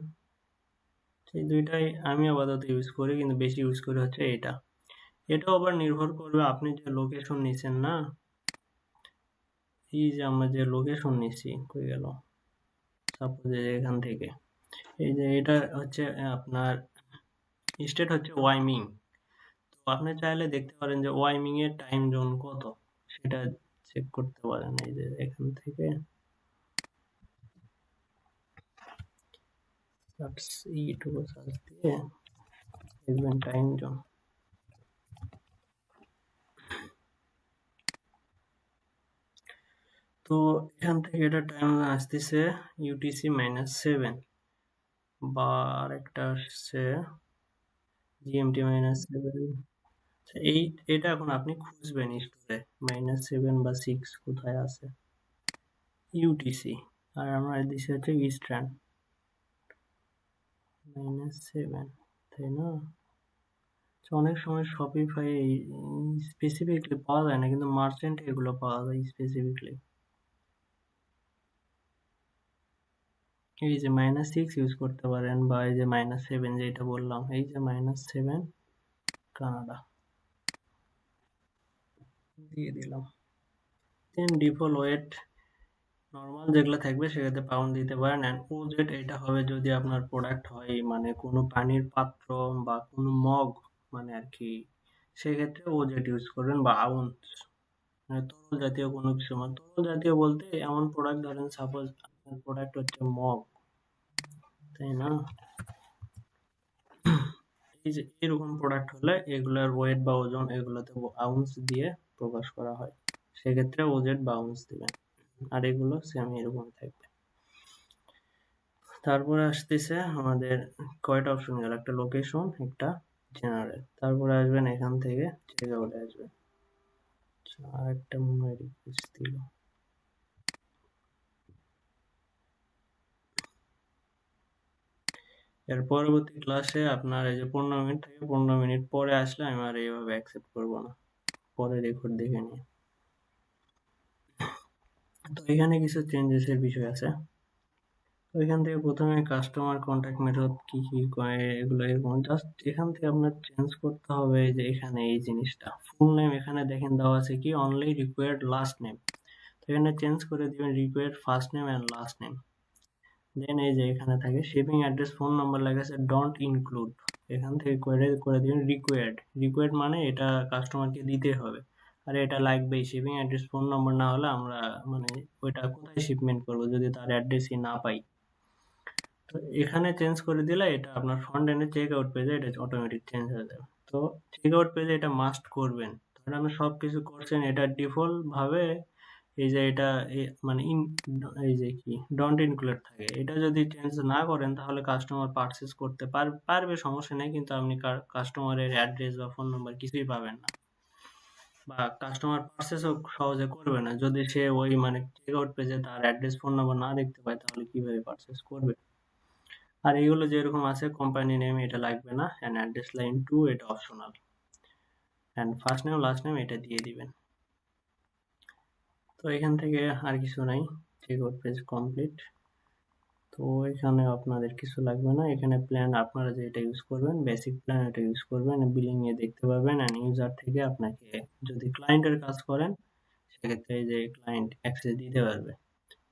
সেই দুইটাই আমি আপাতত ইউজ করি, কিন্তু বেশি ইউজ করি হচ্ছে এটা। এটাও আবার নির্ভর করবে আপনি যে লোকেশন নিছেন না, এই যে আমরা যে লোকেশন নিছি, কই গেল, সাপোজ এখান থেকে, এই যে এটা হচ্ছে আপনার স্টেট হচ্ছে ওয়াইমিং। তো আপনি চাইলে দেখতে পারেন যে ওয়াইমিং এর টাইম জোন কত, সেটা চেক করতে পারেন। এই যে এখান থেকে এইটুকু সার্চ দিয়ে দেখবেন টাইম জোন। তো এখান থেকে এটা টাইম আসতেছে ইউটিসি -7, বা আরেকটা আসছে জিএমটি -7। এটা এখন আপনি খুঁজবেন স্টোরে -7 বা 6 কোথায় আছে, ইউটিসি। আর আমরা দিছি হচ্ছে ইস্টার্ন -7, তাই না? অনেক সময় শপিফাই স্পেসিফিকলি পাওয়া যায় না, কিন্তু মার্চেন্টে এগুলো পাওয়া যায় স্পেসিফিকলি। এই যে -6 ইউজ করতে পারেন, বা এই যে -7 যেটা বললাম, এই যে -7 কানাডা দিয়ে দিলাম। দেন ডিফল্ট ওয়েট নর্মাল যেগুলো থাকবে সেক্ষেত্রে পাউন্ড দিতে পারেন। অ্যান্ড ওজেড এটা হবে যদি আপনার প্রোডাক্ট হয় মানে কোনো পানির পাত্র বা কোনো মগ, মানে আর কি, সেক্ষেত্রে ওজেড ইউজ করবেন, বা আউন্স মানে তরল জাতীয় কোনো কিছু। মানে তরল জাতীয় বলতে এমন প্রোডাক্ট, ধরেন সাপোজ আপনার প্রোডাক্ট হচ্ছে মগ, তাই না? এই যে এরকম প্রোডাক্ট হলে এগুলোর ওয়েট বা ওজন এগুলোতে আউন্স দিয়ে প্রকাশ করা হয়, সেক্ষেত্রে ওজেড বা আউন্স দিবেন। আর এগুলো সেম এরকম থাকবে। তারপরে আসতেছে আমাদের কয়টা অপশন গেল, একটা লোকেশন, একটা জেনারেল। তারপরে আসবেন এখান থেকে চেক আউটে আসবেন। আর একটা মনে হয় রিকোয়েস্ট দিল। এর পরবর্তী ক্লাসে আপনার এই যে 15 মিনিট থেকে 15 মিনিট পরে আসলে আমি আর এইভাবে অ্যাকসেপ্ট করবো না, পরে রেকর্ড দেখে নিয়ে। তো এখানে কিছু চেঞ্জেসের বিষয় আছে। তো এখান থেকে প্রথমে কাস্টমার কন্ট্যাক্ট মেথড কি কি করে এগুলো এরকম, জাস্ট এখান থেকে আপনার চেঞ্জ করতে হবে যে এখানে এই জিনিসটা ফুল নেম, এখানে দেখেন দেওয়া আছে কি অনলি রিকোয়ার্ড লাস্ট নেম। তো এখানে চেঞ্জ করে দিবেন required first name and last name. Then এই যে এখানে থাকে শিপিং অ্যাড্রেস ফোন নাম্বার লেখা আছে ডোন্ট ইনক্লুড, এখান থেকে করে দিবেন রিকোয়ার্ড। রিকোয়ার্ড মানে এটা কাস্টমারকে দিতে হবে, আর এটা লাগবেই। শিপিং অ্যাড্রেস ফোন নাম্বার না হলে আমরা মানে ওইটা কোথায় শিপমেন্ট করবো যদি তার অ্যাড্রেসই না পাই। তো এখানে চেঞ্জ করে দিলে এটা আপনার ফ্রন্ট এন্ডে চেক আউট পেজে এটা অটোমেটিক চেঞ্জ হয়ে যাবে। তো চেক আউট পেজে এটা মাস্ট করবেন। ধরেন আপনি সবকিছু করছেন, এটা ডিফল্ট ভাবে এই যে এটা মানে এই যে কি ডন্ট ইনক্লুড থাকে, এটা যদি চেঞ্জ না করেন তাহলে কাস্টমার পারচেজ করতে পারবে, সমস্যা নেই, কিন্তু আপনি কাস্টমারের অ্যাড্রেস বা ফোন নাম্বার কিছুই পাবেন না, বা কাস্টমার পারচেজও সহজে করবে না যদি সে ওই মানে চেক আউট পেজে তার অ্যাড্রেস ফোন নাম্বার না দেখতে পায়, তাহলে কিভাবে পারচেজ করবে। আর এগুলো যেরকম আছে কোম্পানি নেম এটা লাগবে না, এন্ড অ্যাড্রেস লাইন 2 এটা optional, and first name last name এটা দিয়ে দিবেন। তো এখান থেকে আর কিছু নাই, চেকআউট পেজ কমপ্লিট। তো এখানে আপনাদের কিছু লাগবে না, এখানে প্ল্যান আপনারা যেটা ইউজ করবেন বেসিক প্ল্যান এটা ইউজ করবেন, বিলিং এ দেখতে পাবেন। এন্ড ইউজার থেকে আপনাকে যদি ক্লায়েন্টের কাজ করেন সেক্ষেত্রে যে ক্লায়েন্ট অ্যাক্সেস দিতে পারবে,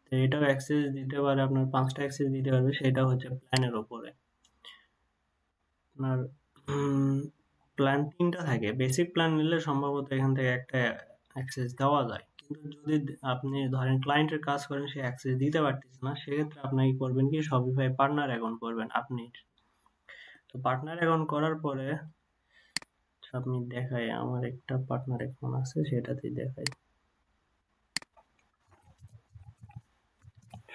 তো এটাও অ্যাক্সেস দিতে পারে, আপনার 5টা অ্যাক্সেস দিতে পারবে, সেটা হচ্ছে প্ল্যানের উপরে। আপনার প্ল্যান 3টা থাকে, বেসিক প্ল্যান নিলে সম্ভবত এখান থেকে একটা অ্যাক্সেস দেওয়া যায়, কিন্তু যদি আপনি ধরেন ক্লায়েন্টের কাজ করেন সে অ্যাক্সেস দিতে পারতেছে না, সেক্ষেত্রে আপনি কি করবেন কি শপিফাই পার্টনার অ্যাকাউন্ট করবেন আপনি। তো পার্টনার অ্যাকাউন্ট করার পরে আপনি দেখাই, আমার একটা পার্টনার অ্যাকাউন্ট আছে সেটাতেই দেখাই,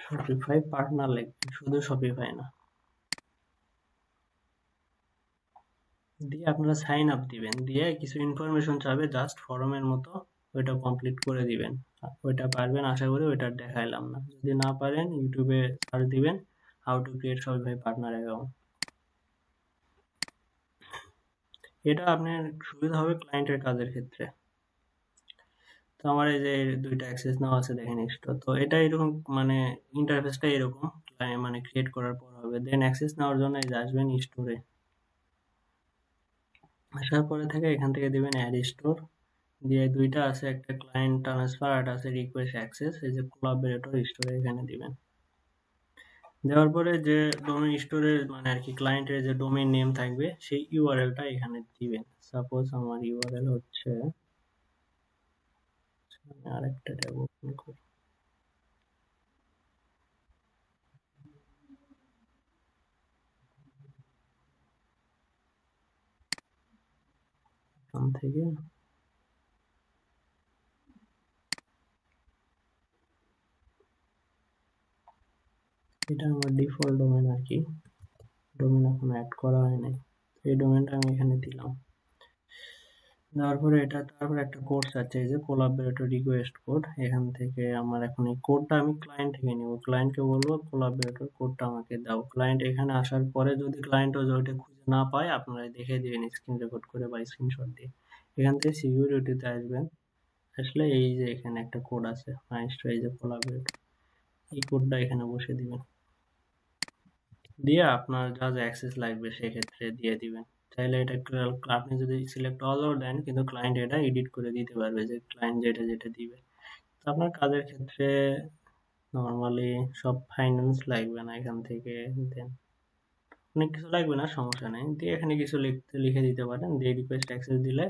শপিফাই পার্টনার লিখবেন, শুধু শপিফাই না, দিয়ে আপনারা সাইন আপ দিবেন, দিয়ে কিছু ইনফরমেশন চাবে জাস্ট ফর্মের মতো, ওইটা কমপ্লিট করে দিবেন। ওইটা পারবেন আশা করি, ওইটা দেখাইলাম না। যদি না পারেন ইউটিউবে সার্চ দিবেন how to create Shopify partner account. এটা আপনার সুবিধা হবে ক্লায়েন্টের কাজের ক্ষেত্রে। তো আমার এই যে 2টা অ্যাক্সেস নেওয়া আছে দেখেন এক্সট্রা, তো এটা এরকম মানে ইন্টারফেসটা এরকম মানে ক্রিয়েট করার পর হবে। দেন অ্যাক্সেস নেওয়ার জন্য এই যে আসবেন স্টোরে, আসার পরে থেকে এখান থেকে দিবেন অ্যাড স্টোর, দিয়ে দুইটা আছে, একটা ক্লায়েন্ট ট্রান্সফার আর আছে রিকোয়েস্ট অ্যাক্সেস, এই যে কোলাবরেটর স্টোরে এখানে দিবেন। দেওয়ার পরে যে ডোমেইন স্টোরের মানে আর কি ক্লায়েন্টের যে ডোমেইন নেম থাকবে সেই ইউআরএলটা এখানে দিবেন। সাপোজ আমার ইউআরএল হচ্ছে, আরেকটা ট্যাব ওপেন করি, এখান থেকে এটা আমার ডিফল্ট ডোমেইন আর কি, ডোমেইন এখন অ্যাড করা হয় নাই, এই ডোমেইনটা আমি এখানে দিলাম। দেওয়ার পরে এটা, তারপর একটা কোড আছে, এই যে কোলাবরেটর রিকোয়েস্ট কোড, এখান থেকে আমার এখন এই কোডটা আমি ক্লায়েন্ট থেকে নিব, ক্লায়েন্টকে বলবো কোলাবরেটর কোডটা আমাকে দাও। ক্লায়েন্ট এখানে আসার পরে যদি ক্লায়েন্টও ওইটা খুঁজে না পায়, আপনারা দেখে দিবেন স্ক্রিন রেকর্ড করে বা স্ক্রিনশট দিয়ে। এখান থেকে সিকিউরিটিতে আসবেন, আসলে এই যে এখানে একটা কোড আছে মাইস্ট্রো, এই যে কোলাবরেটর, এই কোডটা এখানে বসে দিবেন, দিয়ে আপনার যা যা অ্যাক্সেস লাগবে সেক্ষেত্রে দিয়ে দিবেন। চাইলে এটা আপনি যদি সিলেক্ট অলও দেন, কিন্তু ক্লায়েন্ট এটা এডিট করে দিতে পারবে, যে ক্লায়েন্ট যেটা যেটা দিবে। তো আপনার কাজের ক্ষেত্রে নর্মালি সব ফাইন্যান্স লাগবে না, এখান থেকে দেন অনেক কিছু লাগবে না, সমস্যা নেই, দিয়ে এখানে কিছু লিখতে লিখে দিতে পারেন, দিয়ে রিকোয়েস্ট অ্যাক্সেস দিলে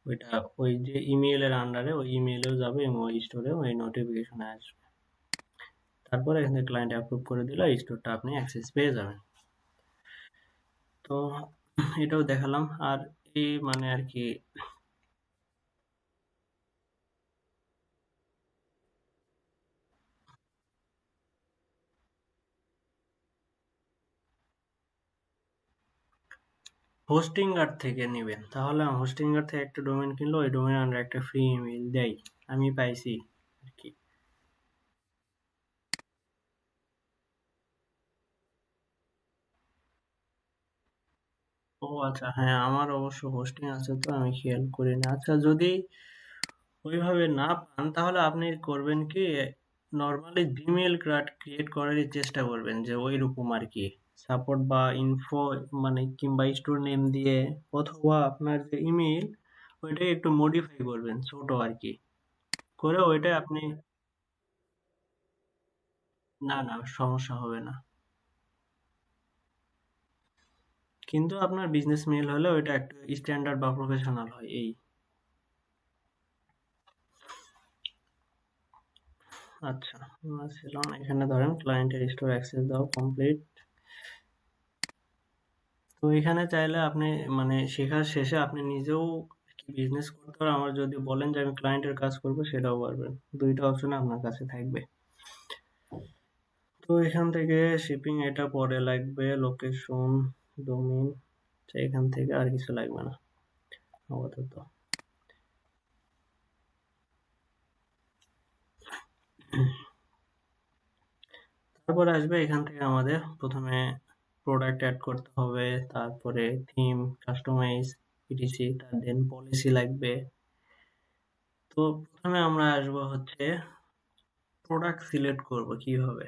ওইটা ওই যে ইমেইলের আন্ডারে ওই ইমেইলেও যাবে এবং ওই স্টোরেও ওই নোটিফিকেশনে আসবে। তারপরে এখানে ক্লায়েন্ট অ্যাপ্রুভ করে দিলে স্টোরটা আপনি অ্যাক্সেস পেয়ে যাবেন। তো এটাও দেখালাম। আর এই মানে আর কি হোস্টিংগার থেকে নেবেন, তাহলে হোস্টিংগার থেকে একটা ডোমেইন কিনলে ওই ডোমেইন আন্ডার একটা ফ্রি ইমেইল দেয়, আমি পাইছি আর কি। ও আচ্ছা, হ্যাঁ আমার অবশ্য হোস্টিং আছে, তো আমি খেয়াল করিনি। আচ্ছা, যদি ওইভাবে না পান তাহলে আপনি করবেন কি, নর্মালি জিমেইল ক্রিয়েট করারই চেষ্টা করবেন, যে ওই রকম আর কি সাপোর্ট বা ইনফো মানে কিংবা স্টোর নেম দিয়ে, অথবা আপনার যে ইমেইল ওইটাই একটু মডিফাই করবেন ছোট আর কি, করে ওইটাই আপনি, না না সমস্যা হবে না, কিন্তু আপনার বিজনেস মেইল হলে ওইটা একটু স্ট্যান্ডার্ড বা প্রফেশনাল হয় এই। আচ্ছা, ছিলাম এখানে, ধরেন ক্লায়েন্টের স্টোর অ্যাক্সেস দাও কমপ্লিট। তো এখানে চাইলে আপনি মানে শেখার শেষে আপনি নিজেও বিজনেস করতে পারেন, আমার যদি বলেন যে আমি ক্লায়েন্টের কাজ করবো সেটাও পারবেন, দুইটা অপশন আপনার কাছে থাকবে। তো এখান থেকে শিপিং এটা পরে লাগবে, লোকেশন, ডোমেইন, এখান থেকে আর কিছু লাগবে না আপাতত। তারপরে আসবে এখান থেকে আমাদের প্রথমে প্রোডাক্ট অ্যাড করতে হবে, তারপরে থিম, কাস্টমাইজ, ইটিসি, তার দেন পলিসি লাগবে। তো প্রথমে আমরা আসবো হচ্ছে প্রোডাক্ট সিলেক্ট করব কিভাবে।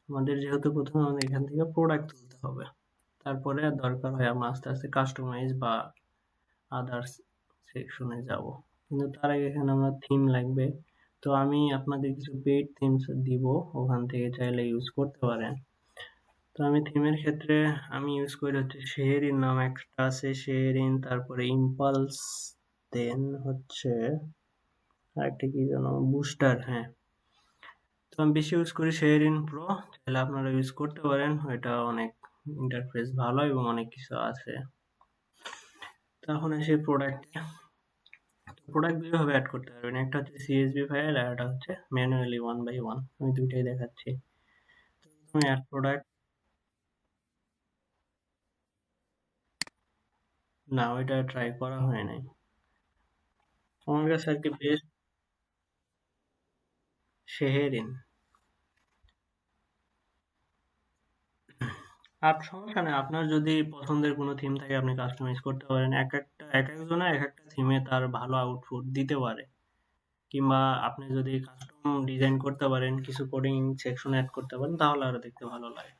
আমাদের যেহেতু প্রথমে আমাদের এখান থেকে প্রোডাক্ট তুলতে হবে, তারপরে দরকার হয় আমরা আস্তে আস্তে কাস্টমাইজ বা আদার্স সেকশনে যাব, কিন্তু তার আগে এখানে আমরা থিম লাগবে। তো আমি আপনাদের কিছু পেইড থিমস দিব, ওখান থেকে চাইলে ইউজ করতে পারেন। তো আমি থিমের ক্ষেত্রে আমি ইউজ করি হচ্ছে শেহরিন নাম একটা আছে, শেহরিন, তারপরে ইম্পালস, দেন হচ্ছে আরেকটা কি যেন বুস্টার, হ্যাঁ। তো আমি বেশি ইউজ করি শেহরিন প্রো, চাইলে আপনারা ইউজ করতে পারেন, ওইটা অনেক ইন্টারফেস ভালো এবং অনেক কিছু আছে। তো এখন আসি প্রোডাক্টে। প্রোডাক্ট দুইভাবে অ্যাড করতে পারবেন, একটা হচ্ছে সিএসভি ফাইল আর একটা হচ্ছে ম্যানুয়ালি 1 বাই 1, আমি দুইটাই দেখাচ্ছি। তুমি অ্যাড প্রোডাক্ট, না ওইটা ট্রাই করা হয় নাই আমার কাছে আর কি, বেস্ট শেহেরিন। সমস্যা নেই, আপনার যদি পছন্দের কোনো থিম থাকে আপনি কাস্টমাইজ করতে পারেন, এক একজনের এক একটা থিমে তার ভালো আউটপুট দিতে পারে। কিংবা আপনি যদি কাস্টম ডিজাইন করতে পারেন, কিছু কোডিং সেকশন অ্যাড করতে পারেন, তাহলে আরো দেখতে ভালো লাগে।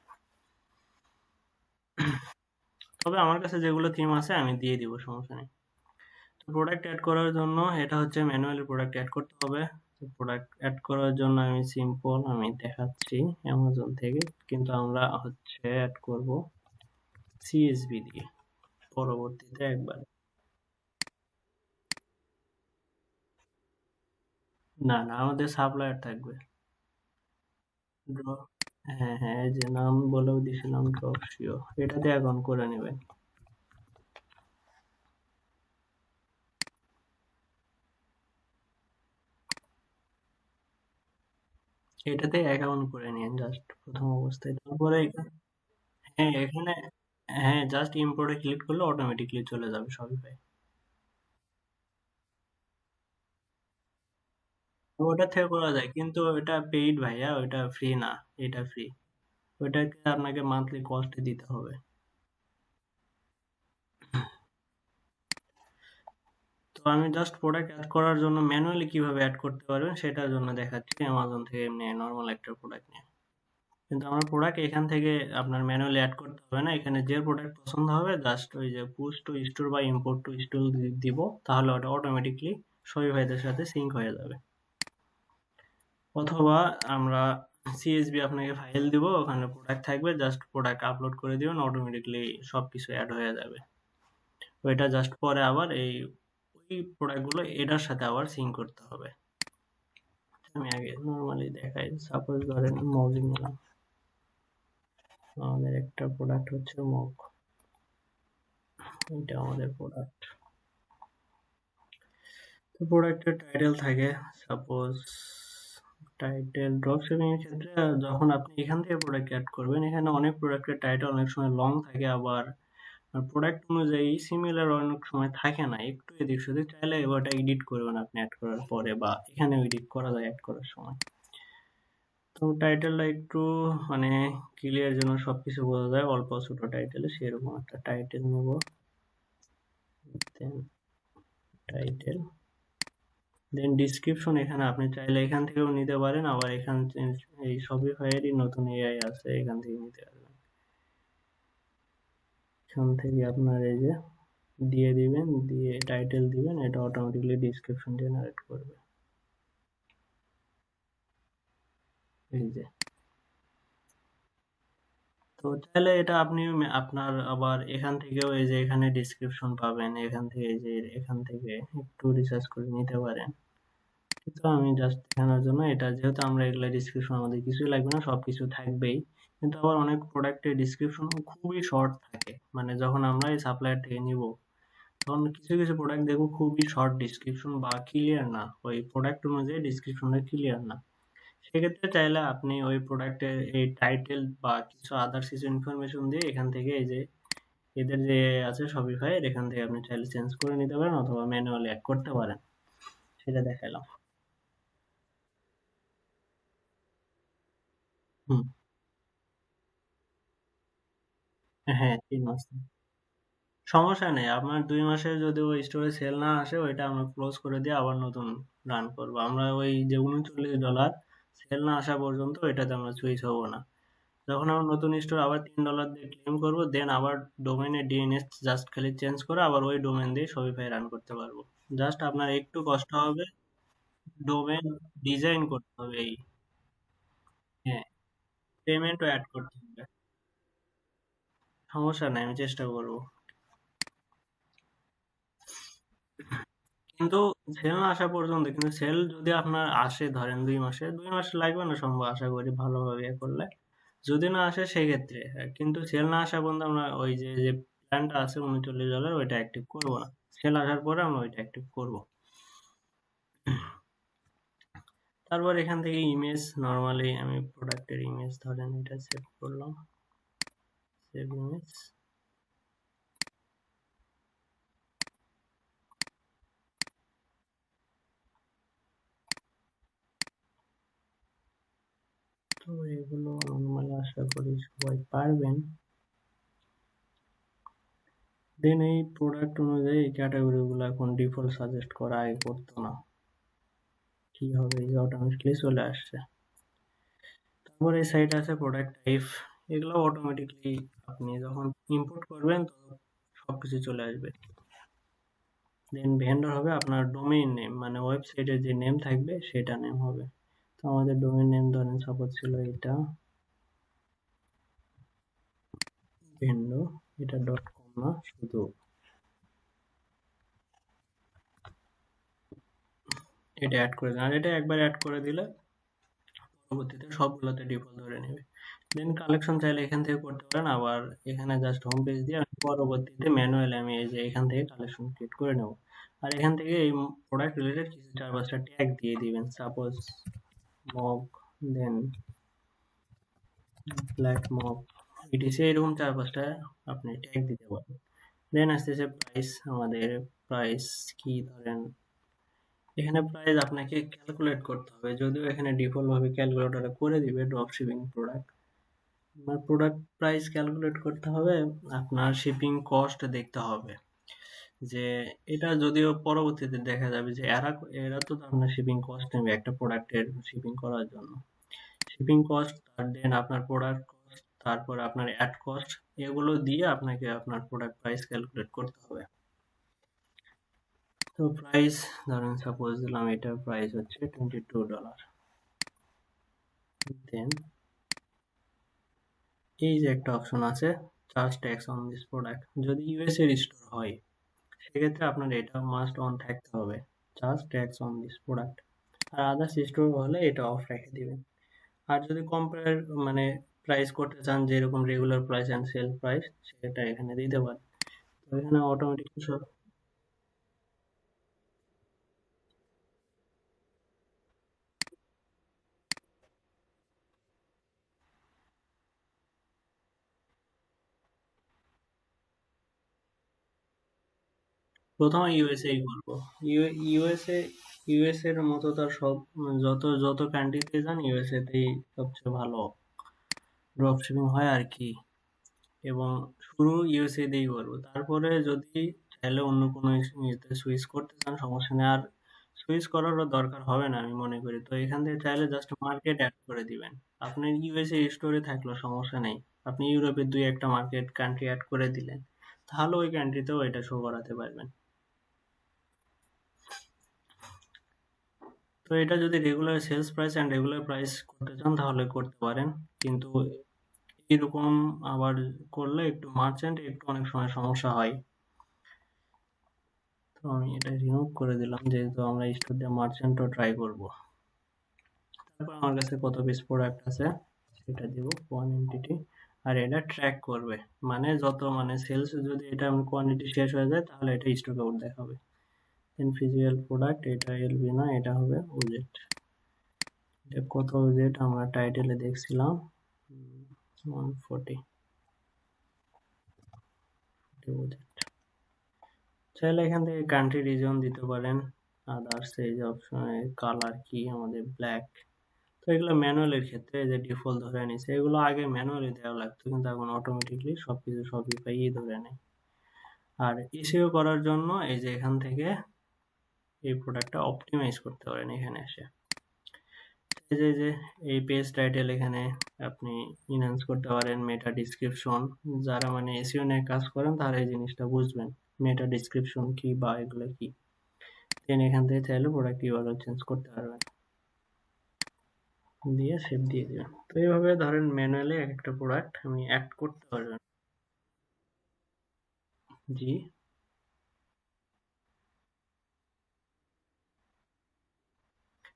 তবে আমার কাছে যেগুলো থিম আছে আমি দিয়ে দিব, সমস্যা নেই। তো প্রোডাক্ট অ্যাড করার জন্য এটা হচ্ছে ম্যানুয়ালি প্রোডাক্ট অ্যাড করতে হবে। তো প্রোডাক্ট অ্যাড করার জন্য আমি সিম্পল আমি দেখাচ্ছি অ্যামাজন থেকে, কিন্তু আমরা হচ্ছে অ্যাড করব সিএসভি দিয়ে পরবর্তীতে একবার। না না, আমাদের সাপ্লায়ার থাকবে। ড্র- হ্যাঁ হ্যাঁ, এই যে নাম বলেও দিয়েছিলাম ড্রপশিও, এটাতে অ্যাকাউন্ট করে নেবেন। এটাতে অ্যাকাউন্ট করে নিন জাস্ট প্রথম অবস্থায়, তারপরে হ্যাঁ এখানে, হ্যাঁ জাস্ট ইম্পোর্টে ক্লিক করলে অটোমেটিকলি চলে যাবে শপিফাই। ওটা থেকে করা যায়, কিন্তু ওটা পেইড ভাইয়া, ওটা ফ্রি না। এটা ফ্রি। ওটাকে আপনাকে মান্থলি কস্ট দিতে হবে। তো আমি জাস্ট প্রোডাক্ট অ্যাড করার জন্য ম্যানুয়ালি কিভাবে অ্যাড করতে পারবেন সেটার জন্য দেখাচ্ছি অ্যামাজন থেকে এমনি নর্মাল একটা প্রোডাক্ট নিয়ে। কিন্তু আমার প্রোডাক্ট এখান থেকে আপনার ম্যানুয়ালি অ্যাড করতে হবে না। এখানে যে প্রোডাক্ট পছন্দ হবে জাস্ট ওই যে পুশ টু স্টোর বা ইম্পোর্ট টু স্টোর দিব, তাহলে ওটা অটোমেটিকলি শপিফাইদের সাথে সিঙ্ক হয়ে যাবে। অথবা আমরা সিএসবি আপনাকে ফাইল দিব, ওখানে প্রোডাক্ট থাকবে, জাস্ট প্রোডাক্ট আপলোড করে দিবেন, অটোমেটিকলি সবকিছু অ্যাড হয়ে যাবে। ওইটা জাস্ট পরে আবার ওই প্রোডাক্টগুলো এটার সাথে আবার সিঙ্ক করতে হবে। আমি আগে নর্মালি দেখাই, সাপোজ ধরেন মগই নিলাম। আমাদের একটা প্রোডাক্ট হচ্ছে মগ, এটা আমাদের প্রোডাক্ট। তো প্রোডাক্টের টাইটেল থাকে, সাপোজ টাইটেল ড্রপশিপিং এর ক্ষেত্রে যখন আপনি এখান থেকে প্রোডাক্ট অ্যাড করবেন, এখানে অনেক প্রোডাক্টের টাইটেল অনেক সময় লং থাকে, আবার প্রোডাক্ট অনুযায়ী সিমিলার অনেক সময় থাকে না, একটু এদিক সেদিক, চাইলে ওটা এডিট করবেন আপনি অ্যাড করার পরে, বা এখানেও এডিট করা যায় অ্যাড করার সময়। তো টাইটেলটা একটু মানে ক্লিয়ার যেন সবকিছু বোঝা যায় অল্প ছোট টাইটেলে, সেরকম একটা টাইটেল নেব। দেন টাইটেল, দেন ডিসক্রিপশন। এখানে আপনি চাইলে এখান থেকেও নিতে পারেন, আবার এই শপিফাইয়েরই নতুন এআই আছে, এখান থেকে নিতে পারবেন। এখান থেকে আপনার এই যে দিয়ে দিবেন, দিয়ে টাইটেল দিবেন, এটা অটোমেটিকলি ডিসক্রিপশন জেনারেট করবে। এই যে, তো চাইলে এটা আপনি আপনার আবার এখান থেকেও এই যে এখানে ডিসক্রিপশন পাবেন, এখান থেকে এই যে এখান থেকে একটু রিসার্চ করে নিতে পারেন। কিন্তু আমি জাস্ট দেখানোর জন্য, এটা যেহেতু আমরা এগুলা ডিসক্রিপশন আমাদের কিছুই লাগবে না, সবকিছু থাকবেই। কিন্তু আবার অনেক প্রোডাক্টের ডিসক্রিপশন খুবই শর্ট থাকে, মানে যখন আমরা এই সাপ্লায়ার থেকে নিব, তখন কিছু কিছু প্রোডাক্ট দেখবো খুবই শর্ট ডিসক্রিপশন বা ক্লিয়ার না, ওই প্রোডাক্ট অনুযায়ী ডিসক্রিপশনটা ক্লিয়ার না। সেক্ষেত্রে চাইলে আপনি ওই প্রোডাক্টের এই টাইটেল বা কিছু আদার্স কিছু ইনফরমেশন দিয়ে এখান থেকে এই যে এদের যে আছে শপিফাই, এখান থেকে আপনি চাইলে চেঞ্জ করে নিতে পারেন, অথবা ম্যানুয়ালি অ্যাড করতে পারেন। সেটা দেখালাম। হুম। হ্যাঁ, 3 মাস। সমস্যা নেই, আপনার 2 মাসে যদি ওই স্টোরে সেল না আসে, ওইটা আমরা ক্লোজ করে দিয়ে আবার নতুন রান করবো। আমরা ওই যে $39 সেল না আসা পর্যন্ত এটাতে আমরা সুইচ হব না। যখন আমরা নতুন স্টোর আবার $3 দিয়ে ক্লেম করবো, দেন আবার ডোমেনের ডিএনএস জাস্ট খালি চেঞ্জ করে আবার ওই ডোমেন দিয়ে শপিফাই রান করতে পারবো। জাস্ট আপনার একটু কষ্ট হবে, ডোমেন ডিজাইন করতে হবে এই। হ্যাঁ, পেমেন্টও অ্যাড করতে হবে। সমস্যা নাই, আমি চেষ্টা করবো। কিন্তু সেল না আসা পর্যন্ত, কিন্তু সেল যদি আপনার আসে ধরেন 2 মাসে, 2 মাস লাগবে না সম্ভব, আশা করি ভালোভাবে ইয়ে করলে। যদি না আসে সেক্ষেত্রে, কিন্তু সেল না আসা পর্যন্ত আমরা ওই যে যে প্ল্যানটা আছে $39, ওইটা অ্যাক্টিভ করবো না। সেল আসার পরে আমরা ওইটা অ্যাক্টিভ করবো। তারপর এখান থেকে ইমেজ, নর্মালি আমি প্রোডাক্টের ইমেজ ধরেন এটা সেভ করলাম, সেভ ইমেজ। তো এগুলো নর্মালি আশা করি সবাই পারবেন। দেন এই প্রোডাক্ট অনুযায়ী এই ক্যাটাগরি গুলো এখন ডিফল্ট সাজেস্ট করা, আগে করতো না। কি হবে, এই যে অটোমেটিকলি চলে আসছে। তারপর এই সাইড আছে প্রোডাক্ট টাইপ, এগুলো অটোমেটিকলি আপনি যখন ইম্পোর্ট করবেন তো সবকিছু চলে আসবে। দেন ভেন্ডর হবে আপনার ডোমেইন নেম, মানে ওয়েবসাইটের যে নেম থাকবে সেটা নেম হবে। তো আমাদের ডোমেইন নেম ধরেন সাপোজ ছিল এটা ভেন্ডো, এটা .com না, শুধু এটা অ্যাড করে দেন। আর এটা একবার অ্যাড করে দিলে পরবর্তীতে সবগুলোতে ডিফল্ট ধরে নেবে। দেন কালেকশন চাইলে এখান থেকে করতে পারেন, আবার এখানে জাস্ট হোম পেজ দিয়ে আমি পরবর্তীতে ম্যানুয়ালি আমি এই যে এখান থেকে কালেকশন ক্রিয়েট করে নেব। আর এখান থেকে এই প্রোডাক্ট রিলেটেড কিছু 4-5টা ট্যাগ দিয়ে দিবেন, সাপোজ মগ, দেন ব্ল্যাক মগ, ইটিসি, এরকম 4-5টা আপনি ট্যাগ দিতে পারেন। দেন আসতেছে প্রাইস। আমাদের প্রাইস কি ধরেন এখানে প্রাইস আপনাকে ক্যালকুলেট করতে হবে, যদিও এখানে ডিফল্ট ভাবে ক্যালকুলেটরে করে দিবে ড্রপ শিপিং প্রোডাক্ট। আপনার প্রোডাক্ট প্রাইস ক্যালকুলেট করতে হবে, আপনার শিপিং কস্ট দেখতে হবে যে এটা যদিও পরবর্তীতে দেখা যাবে যে এরা এরা তো আপনার শিপিং কস্ট নেবে একটা প্রোডাক্টের শিপিং করার জন্য। শিপিং কস্ট আর দেন আপনার প্রোডাক্ট কস্ট, তারপর আপনার অ্যাড কস্ট, এগুলো দিয়ে আপনাকে আপনার প্রোডাক্ট প্রাইস ক্যালকুলেট করতে হবে। তো প্রাইস ধরেন সাপোজ দিলাম এটার প্রাইস হচ্ছে $22। দেন এই যে একটা অপশন আছে charge tax on this product, যদি ইউএস এর স্টোর হয় সেক্ষেত্রে আপনার এটা মাস্ট অন থাকতে হবে, charge tax on this product. আর আদার্স স্টোর হলে এটা অফ রেখে দিবেন। আর যদি কম্পেয়ার মানে প্রাইস করতে চান যেরকম regular price and sale price, সেটা এখানে দিতে পারেন। তো এখানে অটোমেটিক সব প্রথমে ইউএসএই করবো। ইউএসএ ইউএসএ এর মতো তার সব যত যত কান্ট্রিতে যান ইউএসএ তেই সবচেয়ে ভালো ড্রপ শিপিং হয় আর কি। এবং শুরু ইউএসএ দিয়েই করবো, তারপরে যদি চাইলে অন্য কোনো ইয়েতে সুইচ করতে চান সমস্যা নেই। আর সুইচ করারও দরকার হবে না আমি মনে করি। তো এখান থেকে চাইলে জাস্ট মার্কেট অ্যাড করে দিবেন। আপনার ইউএসএ স্টোরে থাকলেও সমস্যা নেই, আপনি ইউরোপের 2-1টা মার্কেট কান্ট্রি অ্যাড করে দিলেন, তাহলে ওই কান্ট্রিতেও এটা শো করাতে পারবেন। তো এটা যদি regular sales price and regular price করতে চান তাহলে করতে পারেন, কিন্তু এরকম আবার করলে একটু মার্চেন্ট একটু অনেক সময় সমস্যা হয়। তো আমি এটা রিমুভ করে দিলাম, যেহেতু আমরা স্টোর দিয়ে মার্চেন্টও ট্রাই করব। তারপর আমার কাছে কত পিস প্রোডাক্ট আছে সেটা দিব ওয়ান এন্টিটি। আর এটা ট্র্যাক করবে, মানে যত মানে সেলস যদি এটা কোয়ান্টিটি শেষ হয়ে যায় তাহলে এটা স্টক আউট দেখাবে। দেন ফিজিক্যাল প্রোডাক্ট, এটা এলবি না, এটা হবে ওজেড। এটা কত ওজেড আমরা টাইটেলে দেখছিলাম 140 ওজেড। চাইলে এখান থেকে কান্ট্রি রিজন দিতে পারেন। আদার্স এই যে অপশনে কালার কি আমাদের ব্ল্যাক। তো এগুলো ম্যানুয়ালের ক্ষেত্রে যে ডিফল্ট ধরে নিছে, এগুলো আগে ম্যানুয়ালি দেওয়া লাগতো কিন্তু এখন অটোমেটিকলি সবকিছু শপিফাই ধরে নেয়। আর এসইও করার জন্য এই যে এখান থেকে এই প্রোডাক্টটা অপটিমাইজ করতে পারেন এখানে এসে। এই যে এই পেজ টাইটেল এখানে আপনি ইনহ্যান্স করতে পারেন, মেটা ডিসক্রিপশন। যারা মানে এসইও নিয়ে কাজ করেন তারা এই জিনিসটা বুঝবেন, মেটা ডিসক্রিপশন কি বা এগুলো কি। দেন এখান থেকে চাইলে প্রোডাক্ট ইউআরএল চেঞ্জ করতে পারবেন, দিয়ে সেভ দিয়ে দিবেন। তো এইভাবে ধরেন ম্যানুয়ালি এক একটা প্রোডাক্ট আমি অ্যাড করতে পারবেন। জি,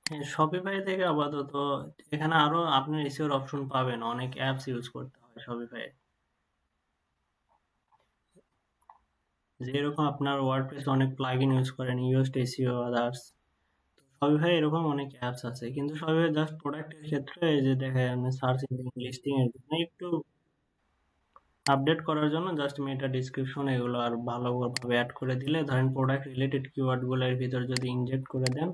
হ্যাঁ, শপিফাই থেকে আপাতত এখানে আরো আপনি এসইওর অপশন পাবেন, অনেক অ্যাপস ইউজ করতে হয় শপিফাই। যেরকম আপনার ওয়ার্ডপ্রেস অনেক প্লাগইন ইউজ করেন, ইউএসড এসইও আদার্স, তো শপিফাই এরকম অনেক অ্যাপস আছে। কিন্তু শপিফাই জাস্ট প্রোডাক্টের ক্ষেত্রে এই যে দেখেন আপনি সার্চ ইঞ্জিন লিস্টিং এর জন্য একটু আপডেট করার জন্য জাস্ট মেটা ডিসক্রিপশন এগুলো আর ভালোভাবে অ্যাড করে দিলে ধরেন প্রোডাক্ট রিলেটেড কিওয়ার্ড গুলোর ভিতর যদি ইনজেক্ট করে দেন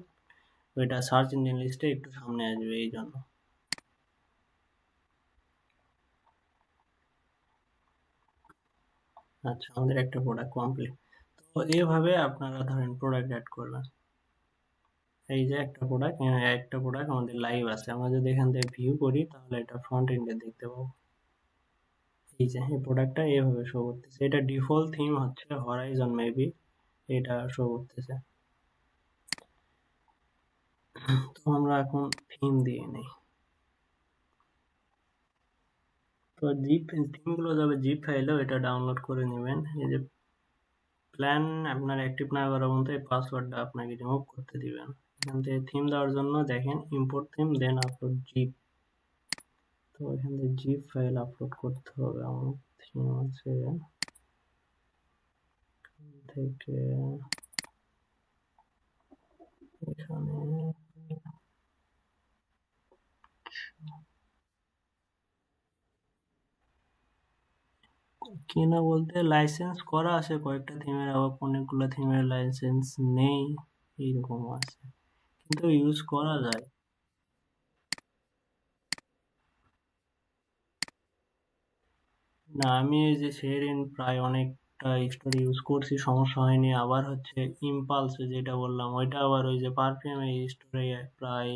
ওইটা সার্চ ইঞ্জিন লিস্টে একটু সামনে আসবে এই জন্য। আচ্ছা, আমাদের একটা প্রোডাক্ট কমপ্লিট। তো এইভাবে আপনারা ধরেন প্রোডাক্ট অ্যাড করবেন। এই যে একটা প্রোডাক্ট আমাদের লাইভ আছে, আমরা যদি এখান থেকে ভিউ করি তাহলে এটা ফ্রন্ট এন্ডে দেখতে পাবো। এই যে এই প্রোডাক্টটা এইভাবে শো করতেছে। এটা ডিফল্ট থিম হচ্ছে হরাইজন মেবি, এটা শো করতেছে। তো আমরা এখন থিম দিয়ে নেই। তো জিপ থিমগুলো যাবে জিপ ফাইলেও, এটা ডাউনলোড করে নেবেন। এই যে প্ল্যান আপনার অ্যাক্টিভ না করার মতো এই পাসওয়ার্ডটা আপনাকে রিমুভ করতে দিবেন। এখান থেকে থিম দেওয়ার জন্য দেখেন import theme then upload zip. তো এখান থেকে জিপ ফাইল আপলোড করতে হবে। আমার থিম আছে থেকে এখানে কিনা বলতে লাইসেন্স করা আছে কয়েকটা থিমের, আবার অনেকগুলো থিমের লাইসেন্স নেই, এইরকম আছে, কিন্তু ইউজ করা যায়। না, আমি এই যে শেরিন প্রায় অনেকটা স্টোরি ইউজ করছি, সমস্যা হয়নি। আবার হচ্ছে ইম্পালস যেটা বললাম ওইটা, আবার ওই যে পারফিউম এই স্টোরে প্রায়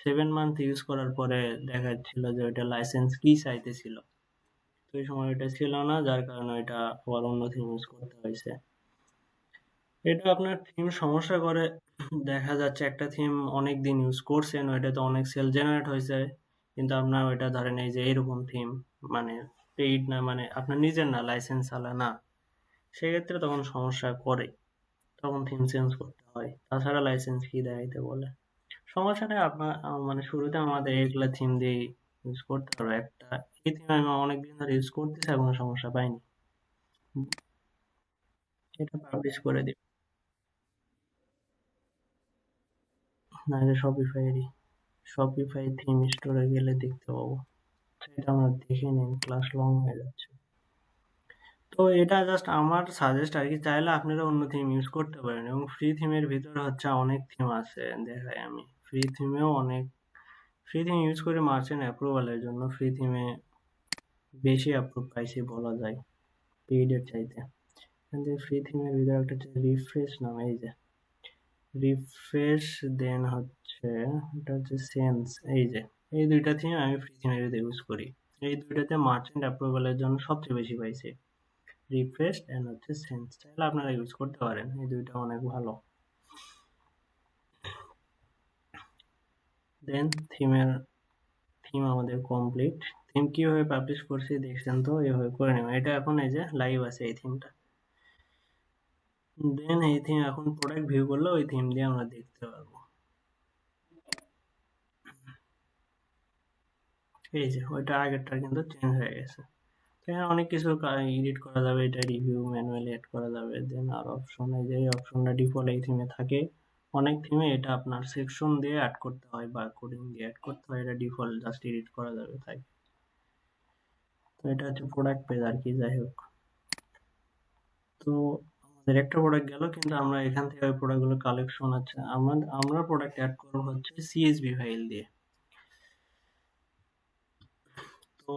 7 মান্থ ইউজ করার পরে দেখাচ্ছিল যে ওইটা লাইসেন্স কি চাইতেছিল। তো এই সময় ওইটা ছিল না, যার কারণে ওইটা আবার অন্য থিম ইউজ করতে হয়েছে। এটা আপনার থিম সমস্যা করে। দেখা যাচ্ছে একটা থিম অনেক দিন ইউজ করছেন, ওইটাতে অনেক সেল জেনারেট হয়েছে, কিন্তু আপনার ওইটা ধরেন এই যে এরকম থিম, মানে পেইড না, মানে আপনার নিজের না, লাইসেন্স আলা না, সেক্ষেত্রে তখন সমস্যা করে, তখন থিম চেঞ্জ করতে হয়। তাছাড়া লাইসেন্স কি দেখাইতে বলে। সমস্যা নেই, আপনার মানে শুরুতে আমাদের এইগুলা থিম দিয়ে ইউজ করতে পারবো। একটা এই থিম আমি অনেকদিন ধরে ইউজ করতেছি, কোনো সমস্যা পাইনি। এটা পাবলিশ করে দিই। না, এটা শপিফাইয়েরই। শপিফাই থিম স্টোরে গেলে দেখতে পাবো। সেটা আমরা দেখে নিন, ক্লাস লং হয়ে যাচ্ছে। তো এটা জাস্ট আমার সাজেস্ট আর কি, চাইলে আপনারা অন্য থিম ইউজ করতে পারেন। এবং ফ্রি থিমের ভিতরে হচ্ছে অনেক থিম আছে, দেখাই আমি। ফ্রি থিমেও অনেক, ফ্রি থিম ইউজ করে মার্চেন্ট অ্যাপ্রুভালের জন্য ফ্রি থিমে বেশি অ্যাপ্রুভ পাইছি বলা যায় পেইডের চাইতে। এখান থেকে ফ্রি থিমের ভিতরে একটা হচ্ছে রিফ্রেশ নাম, এই যে রিফ্রেশ, দেন হচ্ছে এটা হচ্ছে সেন্স, এই যে এই দুইটা থিম আমি ফ্রি থিমের ভিতরে ইউজ করি। এই দুইটাতে মার্চেন্ট অ্যাপ্রুভালের জন্য সবচেয়ে বেশি পাইছে, রিফ্রেশ এন্ড হচ্ছে সেন্স। চাইলে আপনারা ইউজ করতে পারেন, এই দুইটা অনেক ভালো। দেন থিম আমাদের কমপ্লিট। থিম কিভাবে পাবলিশ করছি দেখছেন তো, এভাবে করে নেবেন। এটা এখন এই যে লাইভ আছে এই থিমটা। দেন এই থিম এখন প্রোডাক্ট ভিউ করলে ওই থিম দিয়ে আমরা দেখতে পারবো। এই যে ওইটা আগেরটা কিন্তু চেঞ্জ হয়ে গেছে। এখানে অনেক কিছু এডিট করা যাবে, এটা রিভিউ ম্যানুয়ালি এড করা যাবে। দেন আর অপশন, এই যে এই অপশনটা ডিফল্ট এই থিমে থাকে। অনেক থিমে এটা আপনার সেকশন দিয়ে অ্যাড করতে হয় বা কোডিং দিয়ে অ্যাড করতে হয়, এটা ডিফল্ট জাস্ট এডিট করা যাবে তাই। তো এটা হচ্ছে প্রোডাক্ট পেজ আর কি, যাই হোক। তো আমাদের একটা প্রোডাক্ট গেল, কিন্তু আমরা এখান থেকে ওই প্রোডাক্টগুলো কালেকশন আছে, আমরা প্রোডাক্ট অ্যাড করবো হচ্ছে সিএসভি ফাইল দিয়ে। তো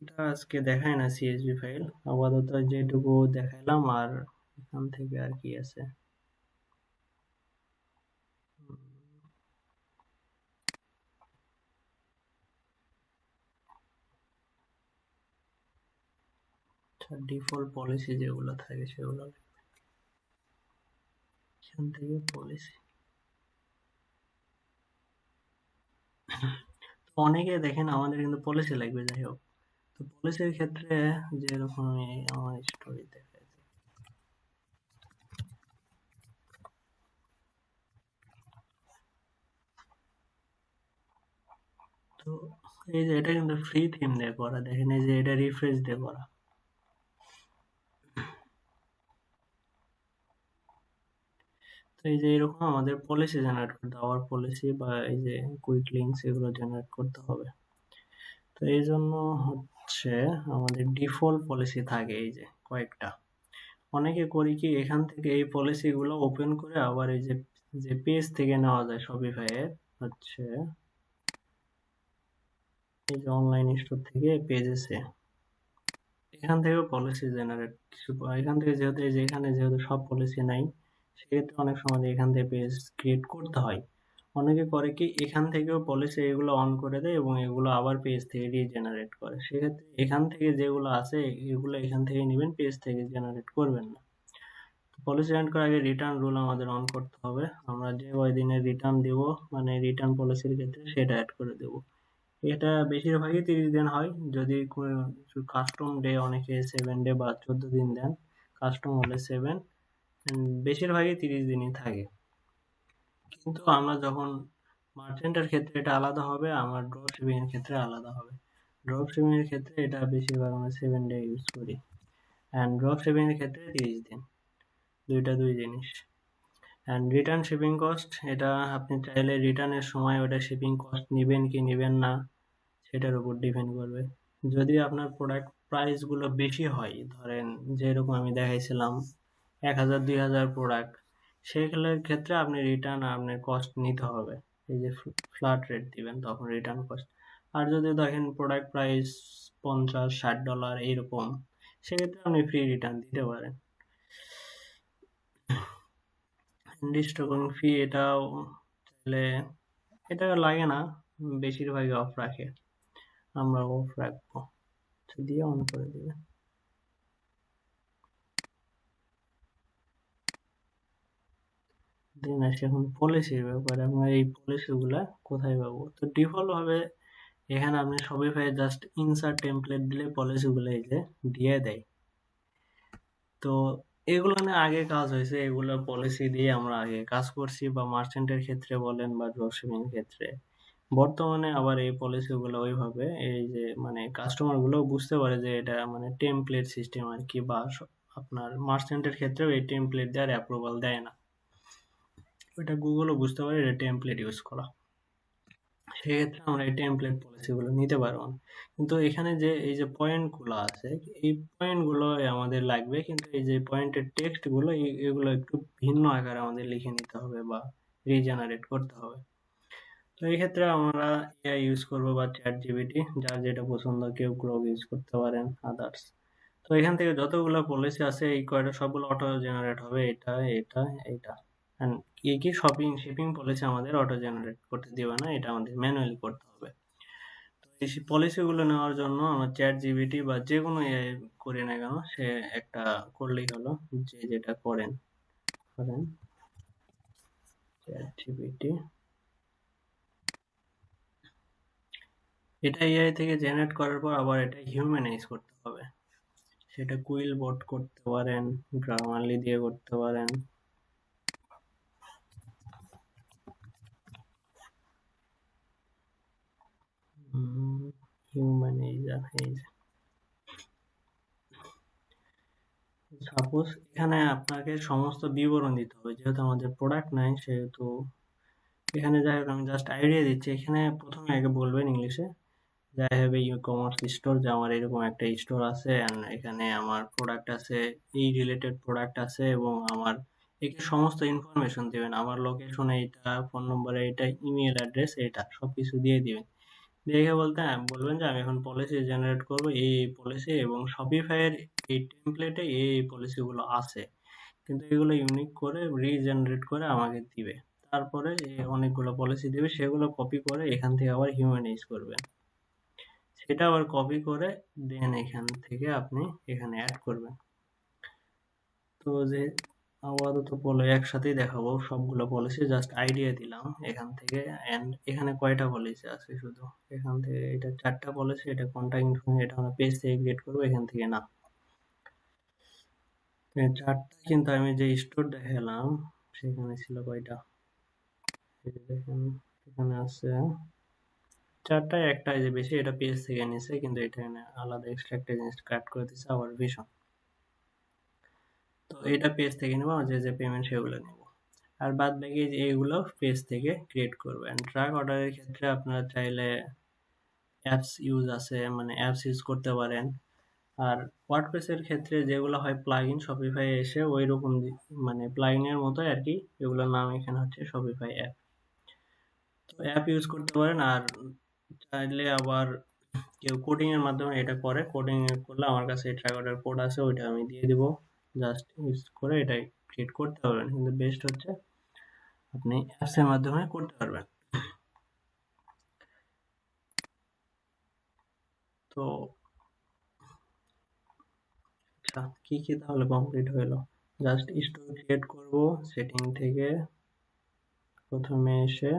এটা আজকে দেখায় না সিএসভি ফাইল, আপাতত যেটুকু দেখাইলাম। আর এখান থেকে আর কি আছে, ডিফল্ট পলিসি যেগুলো থাকে সেগুলো এখান থেকে পলিসি। তো অনেকে দেখেন আমাদের কিন্তু পলিসি লাগবে, যাই হোক। তো পলিসির ক্ষেত্রে যেরকম আমি আমার স্টোরি দেখাই, তো এই যে এটা কিন্তু ফ্রি থিম দিয়ে করা, দেখেন এই যে এটা রিফ্রেশ দিয়ে করা। তো এই যে এরকম আমাদের পলিসি জেনারেট করতে হবে, পলিসি বা এই যে কুইক লিঙ্কস এগুলো জেনারেট করতে হবে। তো এই জন্য হচ্ছে আমাদের ডিফল্ট পলিসি থাকে এই যে কয়েকটা। অনেকে করি কি, এখান থেকে এই পলিসি গুলো ওপেন করে আবার এই যে যে পেজ থেকে নেওয়া যায় শপিফাই এর, হচ্ছে এই যে অনলাইন স্টোর থেকে পেজেসে, এখান থেকেও পলিসি জেনারেট কিছু এখান থেকে, যেহেতু এই যে এখানে যেহেতু সব পলিসি নাই, সেক্ষেত্রে অনেক সময় এখান থেকে পেজ ক্রিয়েট করতে হয়। অনেকে করে কি এখান থেকেও পলিসি এগুলো অন করে দেয় এবং এগুলো আবার পেজ থেকে রিজেনারেট করে। সেক্ষেত্রে এখান থেকে যেগুলো আছে এগুলো এখান থেকে নিবেন, পেজ থেকে জেনারেট করবেন না। পলিসি এন্ড করার আগে রিটার্ন রুল আমাদের অন করতে হবে। আমরা যে কয়দিনের রিটার্ন দিব, মানে রিটার্ন পলিসির ক্ষেত্রে সেটা অ্যাড করে দেব। এটা বেশিরভাগই 30 দিন হয়। যদি কাস্টম ডে অনেকে 7 ডে বা 14 দিন দেন, কাস্টম হলে 7, বেশিরভাগই 30 দিনই থাকে। কিন্তু আমরা যখন মার্চেন্টের ক্ষেত্রে এটা আলাদা হবে, আমার ড্রপ শিপিং এর ক্ষেত্রে আলাদা হবে। ড্রপ শিপিং এর ক্ষেত্রে এটা বেশিরভাগ আমরা 7 ডে ইউজ করি, অ্যান্ড ড্রপ শিপিং এর ক্ষেত্রে 30 দিন। দুইটা দুই জিনিস। অ্যান্ড রিটার্ন শিপিং কস্ট, এটা আপনি চাইলে রিটার্নের সময় ওটা শিপিং কস্ট নেবেন কি নেবেন না সেটার উপর ডিপেন্ড করবে। যদি আপনার প্রোডাক্ট প্রাইসগুলো বেশি হয়, ধরেন যেরকম আমি দেখাইছিলাম 1000 2000 প্রোডাক্ট, সেগুলোর ক্ষেত্রে আপনি রিটার্ন আপনার কস্ট নিতে হবে। এই যে ফ্ল্যাট রেট দিবেন তখন রিটার্ন কস্ট। আর যদি দেখেন প্রোডাক্ট প্রাইস $50-60 এইরকম, সেক্ষেত্রে আপনি ফ্রি রিটার্ন দিতে পারেন। স্টকিং ফি এটাও চাইলে, এটা লাগে না, বেশিরভাগই অফ রাখে, আমরা অফ রাখবো, দিয়ে অন করে দিবে। দেন আসি এখন পলিসির ব্যাপারে। আমরা এই পলিসিগুলা কোথায় পাবো? তো ডিফল্ট ভাবে এখানে আপনি শপিফাই জাস্ট ইনসার্ট টেমপ্লেট দিলে পলিসিগুলো এই যে দিয়ে দেয়। তো এগুলো নিয়ে আগে কাজ হয়েছে, এগুলো পলিসি দিয়ে আমরা আগে কাজ করছি, বা মার্চেন্টের ক্ষেত্রে বলেন বা ড্রপশিপিং এর ক্ষেত্রে। বর্তমানে আবার এই পলিসিগুলো ওইভাবে এই যে মানে কাস্টমার গুলো বুঝতে পারে যে এটা মানে টেমপ্লেট সিস্টেম আর কি, বা আপনার মার্চেন্টের ক্ষেত্রেও এই টেমপ্লেট দেওয়ার অ্যাপ্রুভাল দেয় না, ওইটা গুগলও বুঝতে পারে এটা টেমপ্লেট ইউজ করা। সেক্ষেত্রে আমরা এই টেমপ্লেট পলিসিগুলো নিতে পারবো না। কিন্তু এখানে যে এই যে পয়েন্টগুলো আছে, এই পয়েন্টগুলো আমাদের লাগবে, কিন্তু এই যে পয়েন্টের টেক্সটগুলো এগুলো একটু ভিন্ন আকারে আমাদের লিখে নিতে হবে বা রিজেনারেট করতে হবে। তো এই ক্ষেত্রে আমরা এআই ইউজ করবো বা চ্যাট জিপিটি, যার যেটা পছন্দ, কেউ গ্রোক ইউজ করতে পারেন, আদার্স। তো এখান থেকে যতগুলো পলিসি আছে এই কয়টা সবগুলো অটো জেনারেট হবে, এটা এটা এইটা। অ্যান্ড কি কি শিপিং পলিসি আমাদের অটো জেনারেট করতে দিবে না, এটা আমাদের ম্যানুয়ালি করতে হবে। তো এই পলিসিগুলো নেওয়ার জন্য আমরা চ্যাট জিপিটি বা যে কোনো এআই করি না কেন, সে একটা করলেই হলো, যে যেটা করেন করেন চ্যাট জিপিটি, এটা এআই থেকে জেনারেট করার পর আবার এটা হিউম্যানাইজ করতে হবে। সেটা কুইল বট করতে পারেন, গ্রামারলি দিয়ে করতে পারেন। হিউম্যানাইজার, এই যে সাপোজ এখানে আপনাকে সমস্ত বিবরণ দিতে হবে, যেহেতু আমাদের প্রোডাক্ট নাই সেহেতু এখানে যাই হোক আমি জাস্ট আইডিয়া দিচ্ছি। এখানে প্রথমে আগে বলবেন ইংলিশে যে I have a e-commerce store, যে আমার এরকম একটা স্টোর আছে অ্যান্ড এখানে আমার প্রোডাক্ট আছে, এই রিলেটেড প্রোডাক্ট আছে, এবং আমার এখানে সমস্ত ইনফরমেশন দিবেন, আমার লোকেশন এইটা, ফোন নম্বর এইটা, ইমেল অ্যাড্রেস এইটা, সবকিছু দিয়ে দিবেন। দেখে বলতে বলবেন যে আমি এখন পলিসি জেনারেট করব, এই পলিসি, এবং শপিফাই এর এই টেমপ্লেটে এই পলিসিগুলো আছে, কিন্তু এগুলো ইউনিক করে রিজেনারেট করে আমাকে দিবে। তারপরে অনেকগুলো পলিসি দিবে, সেগুলো কপি করে এখান থেকে আবার হিউম্যানাইজ করবেন, সেটা আবার কপি করে দেন এখান থেকে আপনি এখানে অ্যাড করবেন। তো যে আপাতত একসাথেই দেখাবো সবগুলো পলিসি, জাস্ট আইডিয়া দিলাম এখান থেকে। এন্ড এখানে কয়টা পলিসি আছে শুধু, এখান থেকে এটা 4টা পলিসি, এটা কন্টাক্ট ইনফরমেশন, এটা আমরা পেজ থেকে ক্রিয়েট করবো, এখান থেকে না। 4টা, কিন্তু আমি যে স্টোর দেখালাম সেখানে ছিল কয়টা, এই যে দেখেন এখানে আছে 4টায়, একটা যে বেশি, এটা পেজ থেকে নিছে, কিন্তু এটা আলাদা এক্সট্রা একটা জিনিস কাট করে দিচ্ছে, আবার ভীষণ। তো এটা পেজ থেকে নেবো, যে যে পেমেন্ট সেগুলো নেব, আর বাদ বাকি এইগুলো পেজ থেকে ক্রিয়েট করবো। এন্ড ট্রাক অর্ডারের ক্ষেত্রে আপনারা চাইলে অ্যাপস ইউজ আছে, মানে অ্যাপস ইউজ করতে পারেন। আর ওয়ার্ডপ্রেসের ক্ষেত্রে যেগুলো হয় প্লাগইন, শপিফাই এসে ওই রকম মানে প্লাগইনের মতোই আর কি, এগুলোর নাম এখানে হচ্ছে শপিফাই অ্যাপ। তো অ্যাপ ইউজ করতে পারেন। আর চাইলে আবার কেউ কোডিং এর মাধ্যমে এটা করে, কোডিং করলে আমার কাছে ট্রাক অর্ডার কোড আছে, ওইটা আমি দিয়ে দিব, জাস্ট ইউজ করে এটাই ক্রিয়েট করতে পারবেন। কিন্তু বেস্ট হচ্ছে আপনি অ্যাপসের মাধ্যমে করতে পারবেন। তো আচ্ছা, কি কি তাহলে কমপ্লিট হলো? জাস্ট স্টোর ক্রিয়েট করব, সেটিং থেকে প্রথমে এসে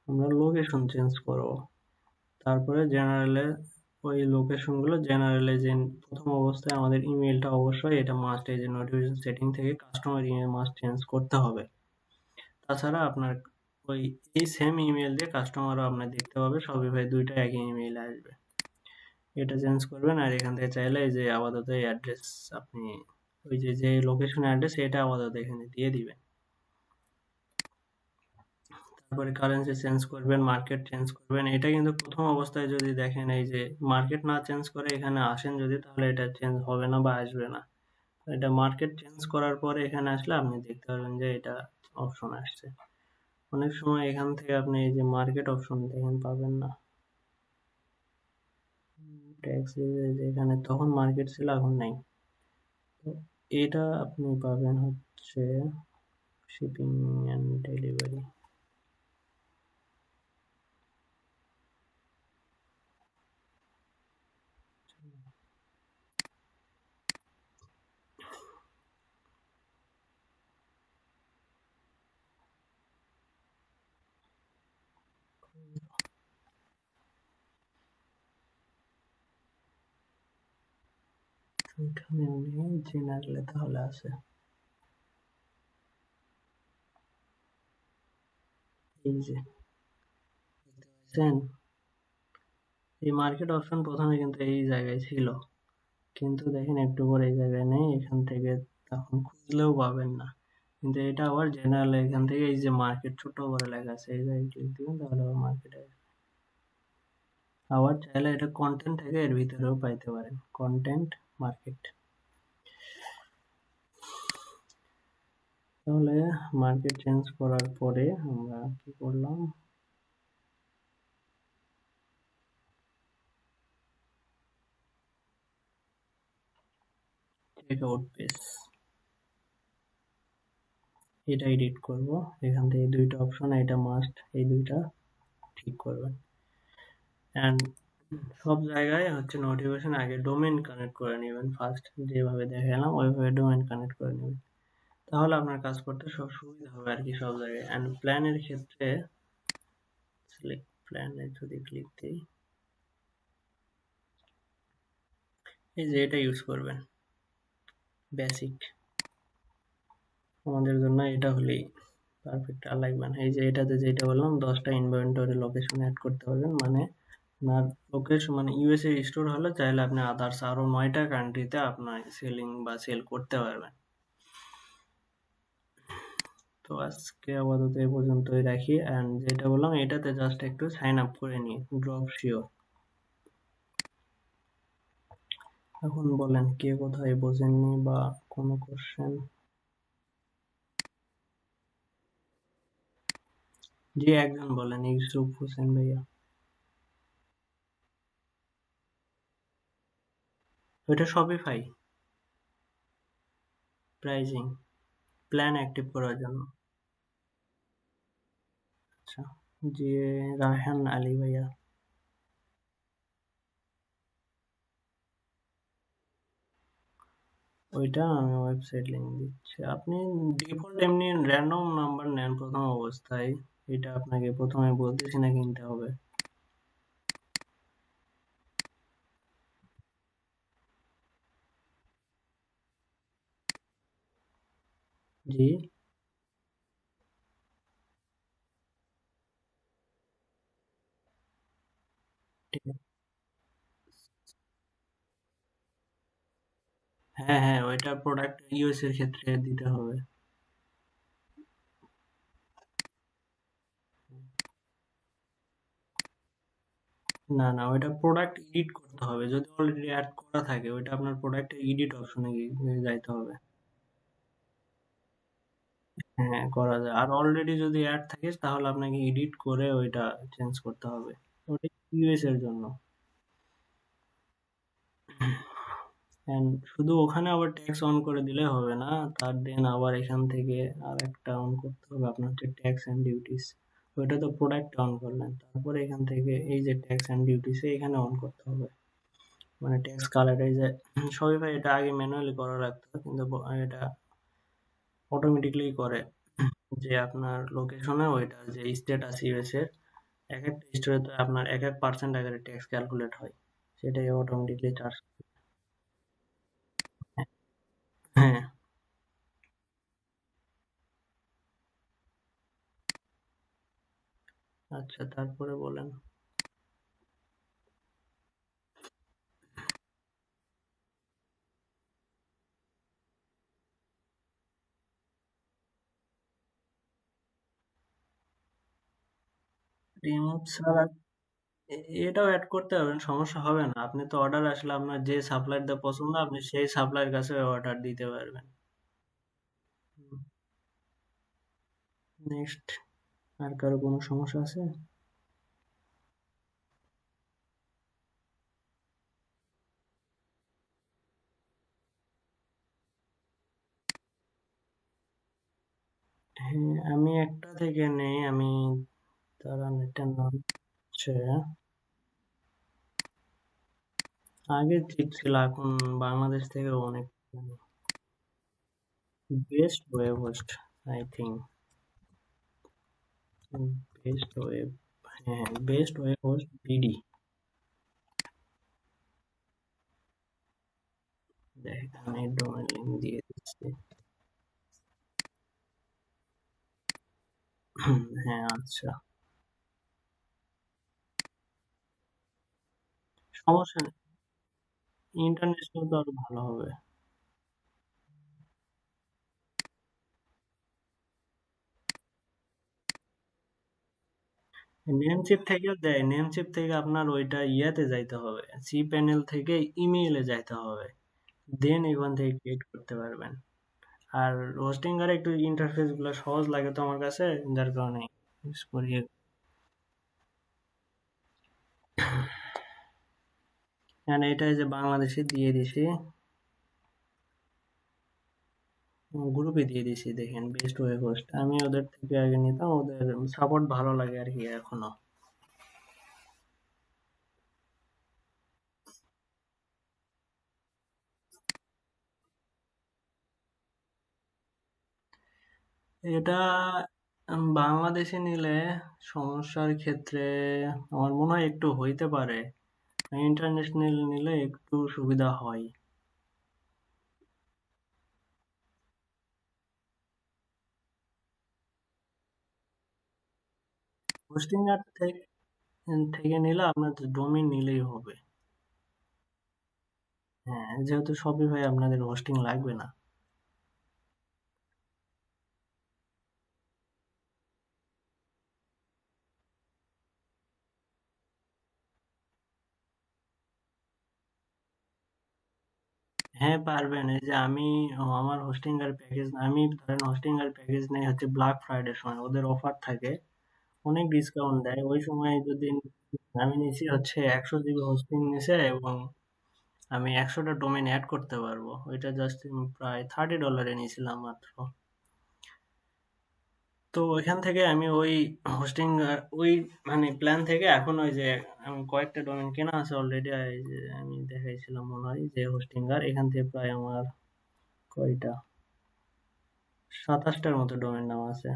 আমরা লোকেশন চেঞ্জ করব, তারপরে জেনারেলে ওই লোকেশনগুলো জেনারেলে যে প্রথম অবস্থায় আমাদের ইমেলটা অবশ্যই এটা মাস্ট, এই যে নোটিফিকেশন সেটিং থেকে কাস্টমার ইমেল মাস্ট চেঞ্জ করতে হবে। তাছাড়া আপনার ওই এই সেম ইমেল দিয়ে কাস্টমারও আপনার দেখতে পাবে, শপিফাই দুইটা একই ইমেইলে আসবে। এটা চেঞ্জ করবেন, আর এখান থেকে চাইলে এই যে আপাতত এই অ্যাড্রেস আপনি ওই যে যে লোকেশন অ্যাড্রেস এটা আপাতত এখানে দিয়ে দিবেন। তারপরে কারেন্সি চেঞ্জ করবেন, মার্কেট চেঞ্জ করবেন। এটা কিন্তু প্রথম অবস্থায় যদি দেখেন এই যে মার্কেট না চেঞ্জ করে এখানে আসেন যদি, তাহলে এটা চেঞ্জ হবে না বা আসবে না। এটা মার্কেট চেঞ্জ করার পরে এখানে আসলে আপনি দেখতে পারবেন যে এটা অপশন আসছে। অনেক সময় এখান থেকে আপনি এই যে মার্কেট অপশন দেখেন পাবেন না, ট্যাক্স এখানে তখন মার্কেট ছিল এখন নাই। তো এটা আপনি পাবেন হচ্ছে শিপিং অ্যান্ড ডেলিভারি। এখানে নেই, জেনারেলে তাহলে আছে। এই যে দেখছেন, এই মার্কেট অপশন প্রথমে কিন্তু এই জায়গায় ছিল, কিন্তু দেখেন একটু পরে এই জায়গায় নেই, এখান থেকে তখন খুঁজলেও পাবেন না। কিন্তু এটা আবার জেনারেল, এখান থেকে এই যে মার্কেট ছোট করে লেখা আছে এই জায়গায় ক্লিক দিবেন তাহলে আবার মার্কেট আসবে। আবার চাইলে এটা কন্টেন্ট থেকে এর ভিতরেও পাইতে পারেন, কন্টেন্ট মার্কেট। তাহলে মার্কেট চেঞ্জ করার পরে আমরা কি করলাম, চেক আউট পেজ, এটা এডিট করব। এখান থেকে দুইটা অপশন, এটা মাস্ট, এই দুইটা ঠিক করবেন। অ্যান্ড সব জায়গায় হচ্ছে নোটিফিকেশন আগে ডোমেইন কানেক্ট করে নেবেন, ফার্স্ট যেভাবে দেখালাম ওইভাবে ডোমেইন কানেক্ট করে নেবেন, তাহলে আপনার কাজ করতে সব সুবিধা হবে আর কি সব জায়গায়। অ্যান্ড প্ল্যানের ক্ষেত্রে সিলেক্ট প্ল্যানে যদি ক্লিক দিই, এই যে এটা ইউজ করবেন বেসিক, আমাদের জন্য এটা হলেই পারফেক্ট। আর লাগবে না। এই যে এটাতে যেটা বললাম 10টা ইনভেন্টরি লোকেশন অ্যাড করতে পারবেন, মানে আপনার লোকেশন মানে ইউএসএ স্টোর হলে চাইলে আপনি আদার্স আরো 9টা কান্ট্রিতে আপনার সেলিং বা সেল করতে পারবেন। তো আজকে আপাতত এই পর্যন্তই রাখি, অ্যান্ড যেটা বললাম এটাতে জাস্ট একটু সাইন আপ করে নিই, ড্রপ শিওর। এখন বলেন কে কোথায় বোঝেননি বা কোনো কোশ্চেন? জি একজন বলেন, ইউসুফ হোসেন ভাইয়া। ওইটা শপিফাই প্রাইজিং প্ল্যান অ্যাক্টিভ করার জন্য। আচ্ছা, জি রায়হান আলী ভাইয়া। ওইটা আমি ওয়েবসাইট লিংক দিচ্ছি, আপনি ডিফল্ট এমনি র্যান্ডম নাম্বার নেন প্রথম অবস্থায়, এটা আপনাকে প্রথমে বলতেছি না কিনতে হবে। জি ঠিক আছে। হ্যাঁ হ্যাঁ, ওইটা প্রোডাক্ট ইউএস এর ক্ষেত্রে দিতে হবে। না না, ওইটা প্রোডাক্ট এডিট করতে হবে, যদি অলরেডি অ্যাড করা থাকে ওইটা আপনার প্রোডাক্টের এডিট অপশনে যাইতে হবে। হ্যাঁ করা যায়, আর অলরেডি যদি অ্যাড থাকে তাহলে আপনাকে এডিট করে ওইটা চেঞ্জ করতে হবে, ওটা ইউএস এর জন্য। অ্যান্ড শুধু ওখানে আবার ট্যাক্স অন করে দিলে হবে না, তার দেন আবার এখান থেকে আর একটা অন করতে হবে, আপনার হচ্ছে ট্যাক্স অ্যান্ড ডিউটিস। ওইটা তো প্রোডাক্ট অন করলেন, তারপরে এখান থেকে এই যে ট্যাক্স অ্যান্ড ডিউটিস এখানে অন করতে হবে, মানে ট্যাক্স কালেক্ট। এই যে শপিফাই এটা আগে ম্যানুয়ালি করা লাগতো, কিন্তু এটা অটোমেটিকলি করে, যে আপনার লোকেশনে ওইটা যে স্টেট আছে ইউএস এর, এক একটা স্টেটে আপনার এক এক পার্সেন্ট আকারে ট্যাক্স ক্যালকুলেট হয়, সেটাই অটোমেটিকলি চার্জ। হ্যাঁ। আচ্ছা, তারপরে বলেন। রিমুভ ছাড়া এটাও অ্যাড করতে পারবেন, সমস্যা হবে না। আপনি তো অর্ডার আসলে আপনার যে সাপ্লায়ারটা পছন্দ আপনি সেই সাপ্লায়ার কাছে অর্ডার দিতে পারবেন। নেক্সট, আর কারো কোনো সমস্যা আছে? হ্যাঁ, আমি একটা থেকে নেই, আমি তারা নেটের নাম হচ্ছে, আগে ঠিক ছিল, এখন বাংলাদেশ থেকে অনেক best web host, I think. Best web, হ্যাঁ বেস্ট ওয়েব হোস্ট বিডি। দেখ, আমি ডোমেন লিঙ্ক দিয়ে দিচ্ছি। হ্যাঁ আচ্ছা, সমস্যা নেই, ইন্টারন্যাশনাল তো আরো ভালো হবে। নেমচিপ থেকেও দেয়, নেমচিপ থেকে আপনার ওইটা ইয়াতে যাইতে হবে, সি প্যানেল থেকে ইমেইলে যাইতে হবে, দেন এখান থেকে ক্রিয়েট করতে পারবেন। আর হোস্টিং এর একটু ইন্টারফেস গুলো সহজ লাগে তো আমার কাছে, যার কারণে ইউজ করি। মানে এটা যে বাংলাদেশে দিয়ে দিছি, গ্রুপে দিয়ে দিছি, দেখেন বেস্ট ওয়েব হোস্ট। আমি ওদের থেকে আগে নিতাম, ওদের সাপোর্ট ভালো লাগে আর কি এখনো। এটা বাংলাদেশে নিলে সমস্যার ক্ষেত্রে আমার মনে হয় একটু হইতে পারে, ইন্টারন্যাশনাল নিলে একটু সুবিধা হয়। হোস্টিং এর থেকে নিলে আপনার ডোমেইন নিলেই হবে। হ্যাঁ, যেহেতু শপিফাই আপনাদের হোস্টিং লাগবে না। হ্যাঁ পারবেন, এই যে আমি আমার হোস্টিং এর প্যাকেজ, আমি ধরেন হোস্টিং এর প্যাকেজ নেই হচ্ছে ব্ল্যাক ফ্রাইডে সময়, ওদের অফার থাকে, অনেক ডিসকাউন্ট দেয় ওই সময়। যদি আমি নিছি হচ্ছে 100 জিবি হোস্টিং নিছে, এবং আমি 100টা ডোমেন অ্যাড করতে পারবো, ওইটা জাস্ট প্রায় $30 নিয়েছিলাম মাত্র। তো ওইখান থেকে আমি ওই হোস্টিং, ওই মানে প্ল্যান থেকে এখন ওই যে আমি কয়েকটা ডোমেন কেনা আছে অলরেডি, যে আমি দেখাইছিলাম মনে হয় যে হোস্টিং আর এখান থেকে প্রায় আমার কয়টা 27টার মতো ডোমেন নাম আছে।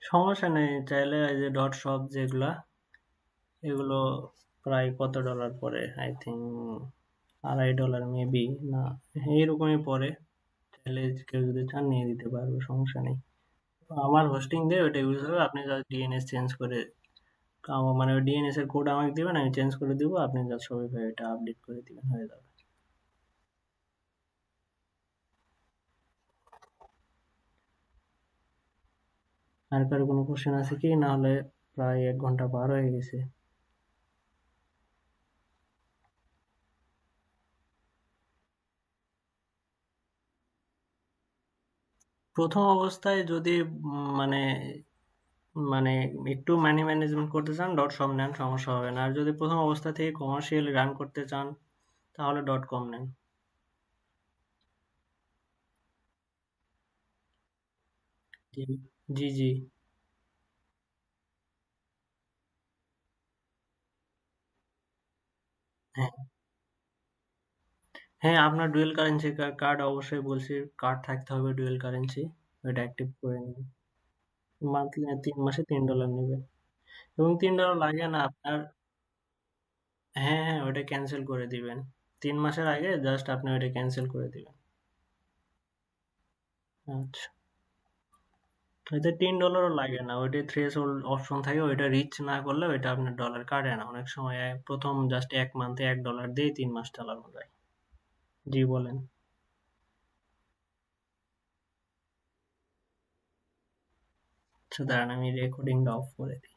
সমস্যা নেই, চাইলে এই যে ডট শপ যেগুলা, এগুলো প্রায় কত ডলার পরে, আই থিঙ্ক $2.5 মেবি, না এইরকমই পরে, চাইলে কেউ যদি চান নিয়ে দিতে পারবে, সমস্যা নেই। আমার হোস্টিং দিয়ে ওইটা ইউজ হবে, আপনি জাস্ট ডিএনএস চেঞ্জ করে, মানে ওই ডিএনএস এর কোড আমাকে দিবেন, আমি চেঞ্জ করে দিব, আপনি জাস্ট শপিফাই এটা আপডেট করে দিবেন, হয়ে যাবে। আর কারো কোনো কোশ্চেন আছে কি, না হলে প্রায় 1 ঘন্টা পার হয়ে গেছে। প্রথম অবস্থায় যদি মানে মানে একটু মানি ম্যানেজমেন্ট করতে চান ডট সব নেন, সমস্যা হবে না। আর যদি প্রথম অবস্থা থেকে কমার্শিয়ালি রান করতে চান তাহলে ডট কম নেন। জি জি জি। হ্যাঁ হ্যাঁ, আপনার ডুয়েল কারেন্সি কার্ড অবশ্যই বলছি, কার্ড থাকতে হবে ডুয়েল কারেন্সি, ওইটা অ্যাক্টিভ করে নিন। মান্থলি 3 মাসে $3 নেবে, এবং $3 লাগে না আপনার। হ্যাঁ হ্যাঁ, ওইটা ক্যান্সেল করে দিবেন 3 মাসের আগে, জাস্ট আপনি ওইটা ক্যান্সেল করে দিবেন। আচ্ছা, এতে $3 লাগে না, ওইটা থ্রেশ হোল্ড অপশন থাকে, ওইটা রিচ না করলে ওইটা আপনার ডলার কাটে না। অনেক সময় প্রথম জাস্ট 1 মান্থে $1 দিয়ে 3 মাস চালানো যায়। জি বলেন। আচ্ছা দাঁড়ান, আমি রেকর্ডিংটা অফ করে দিই।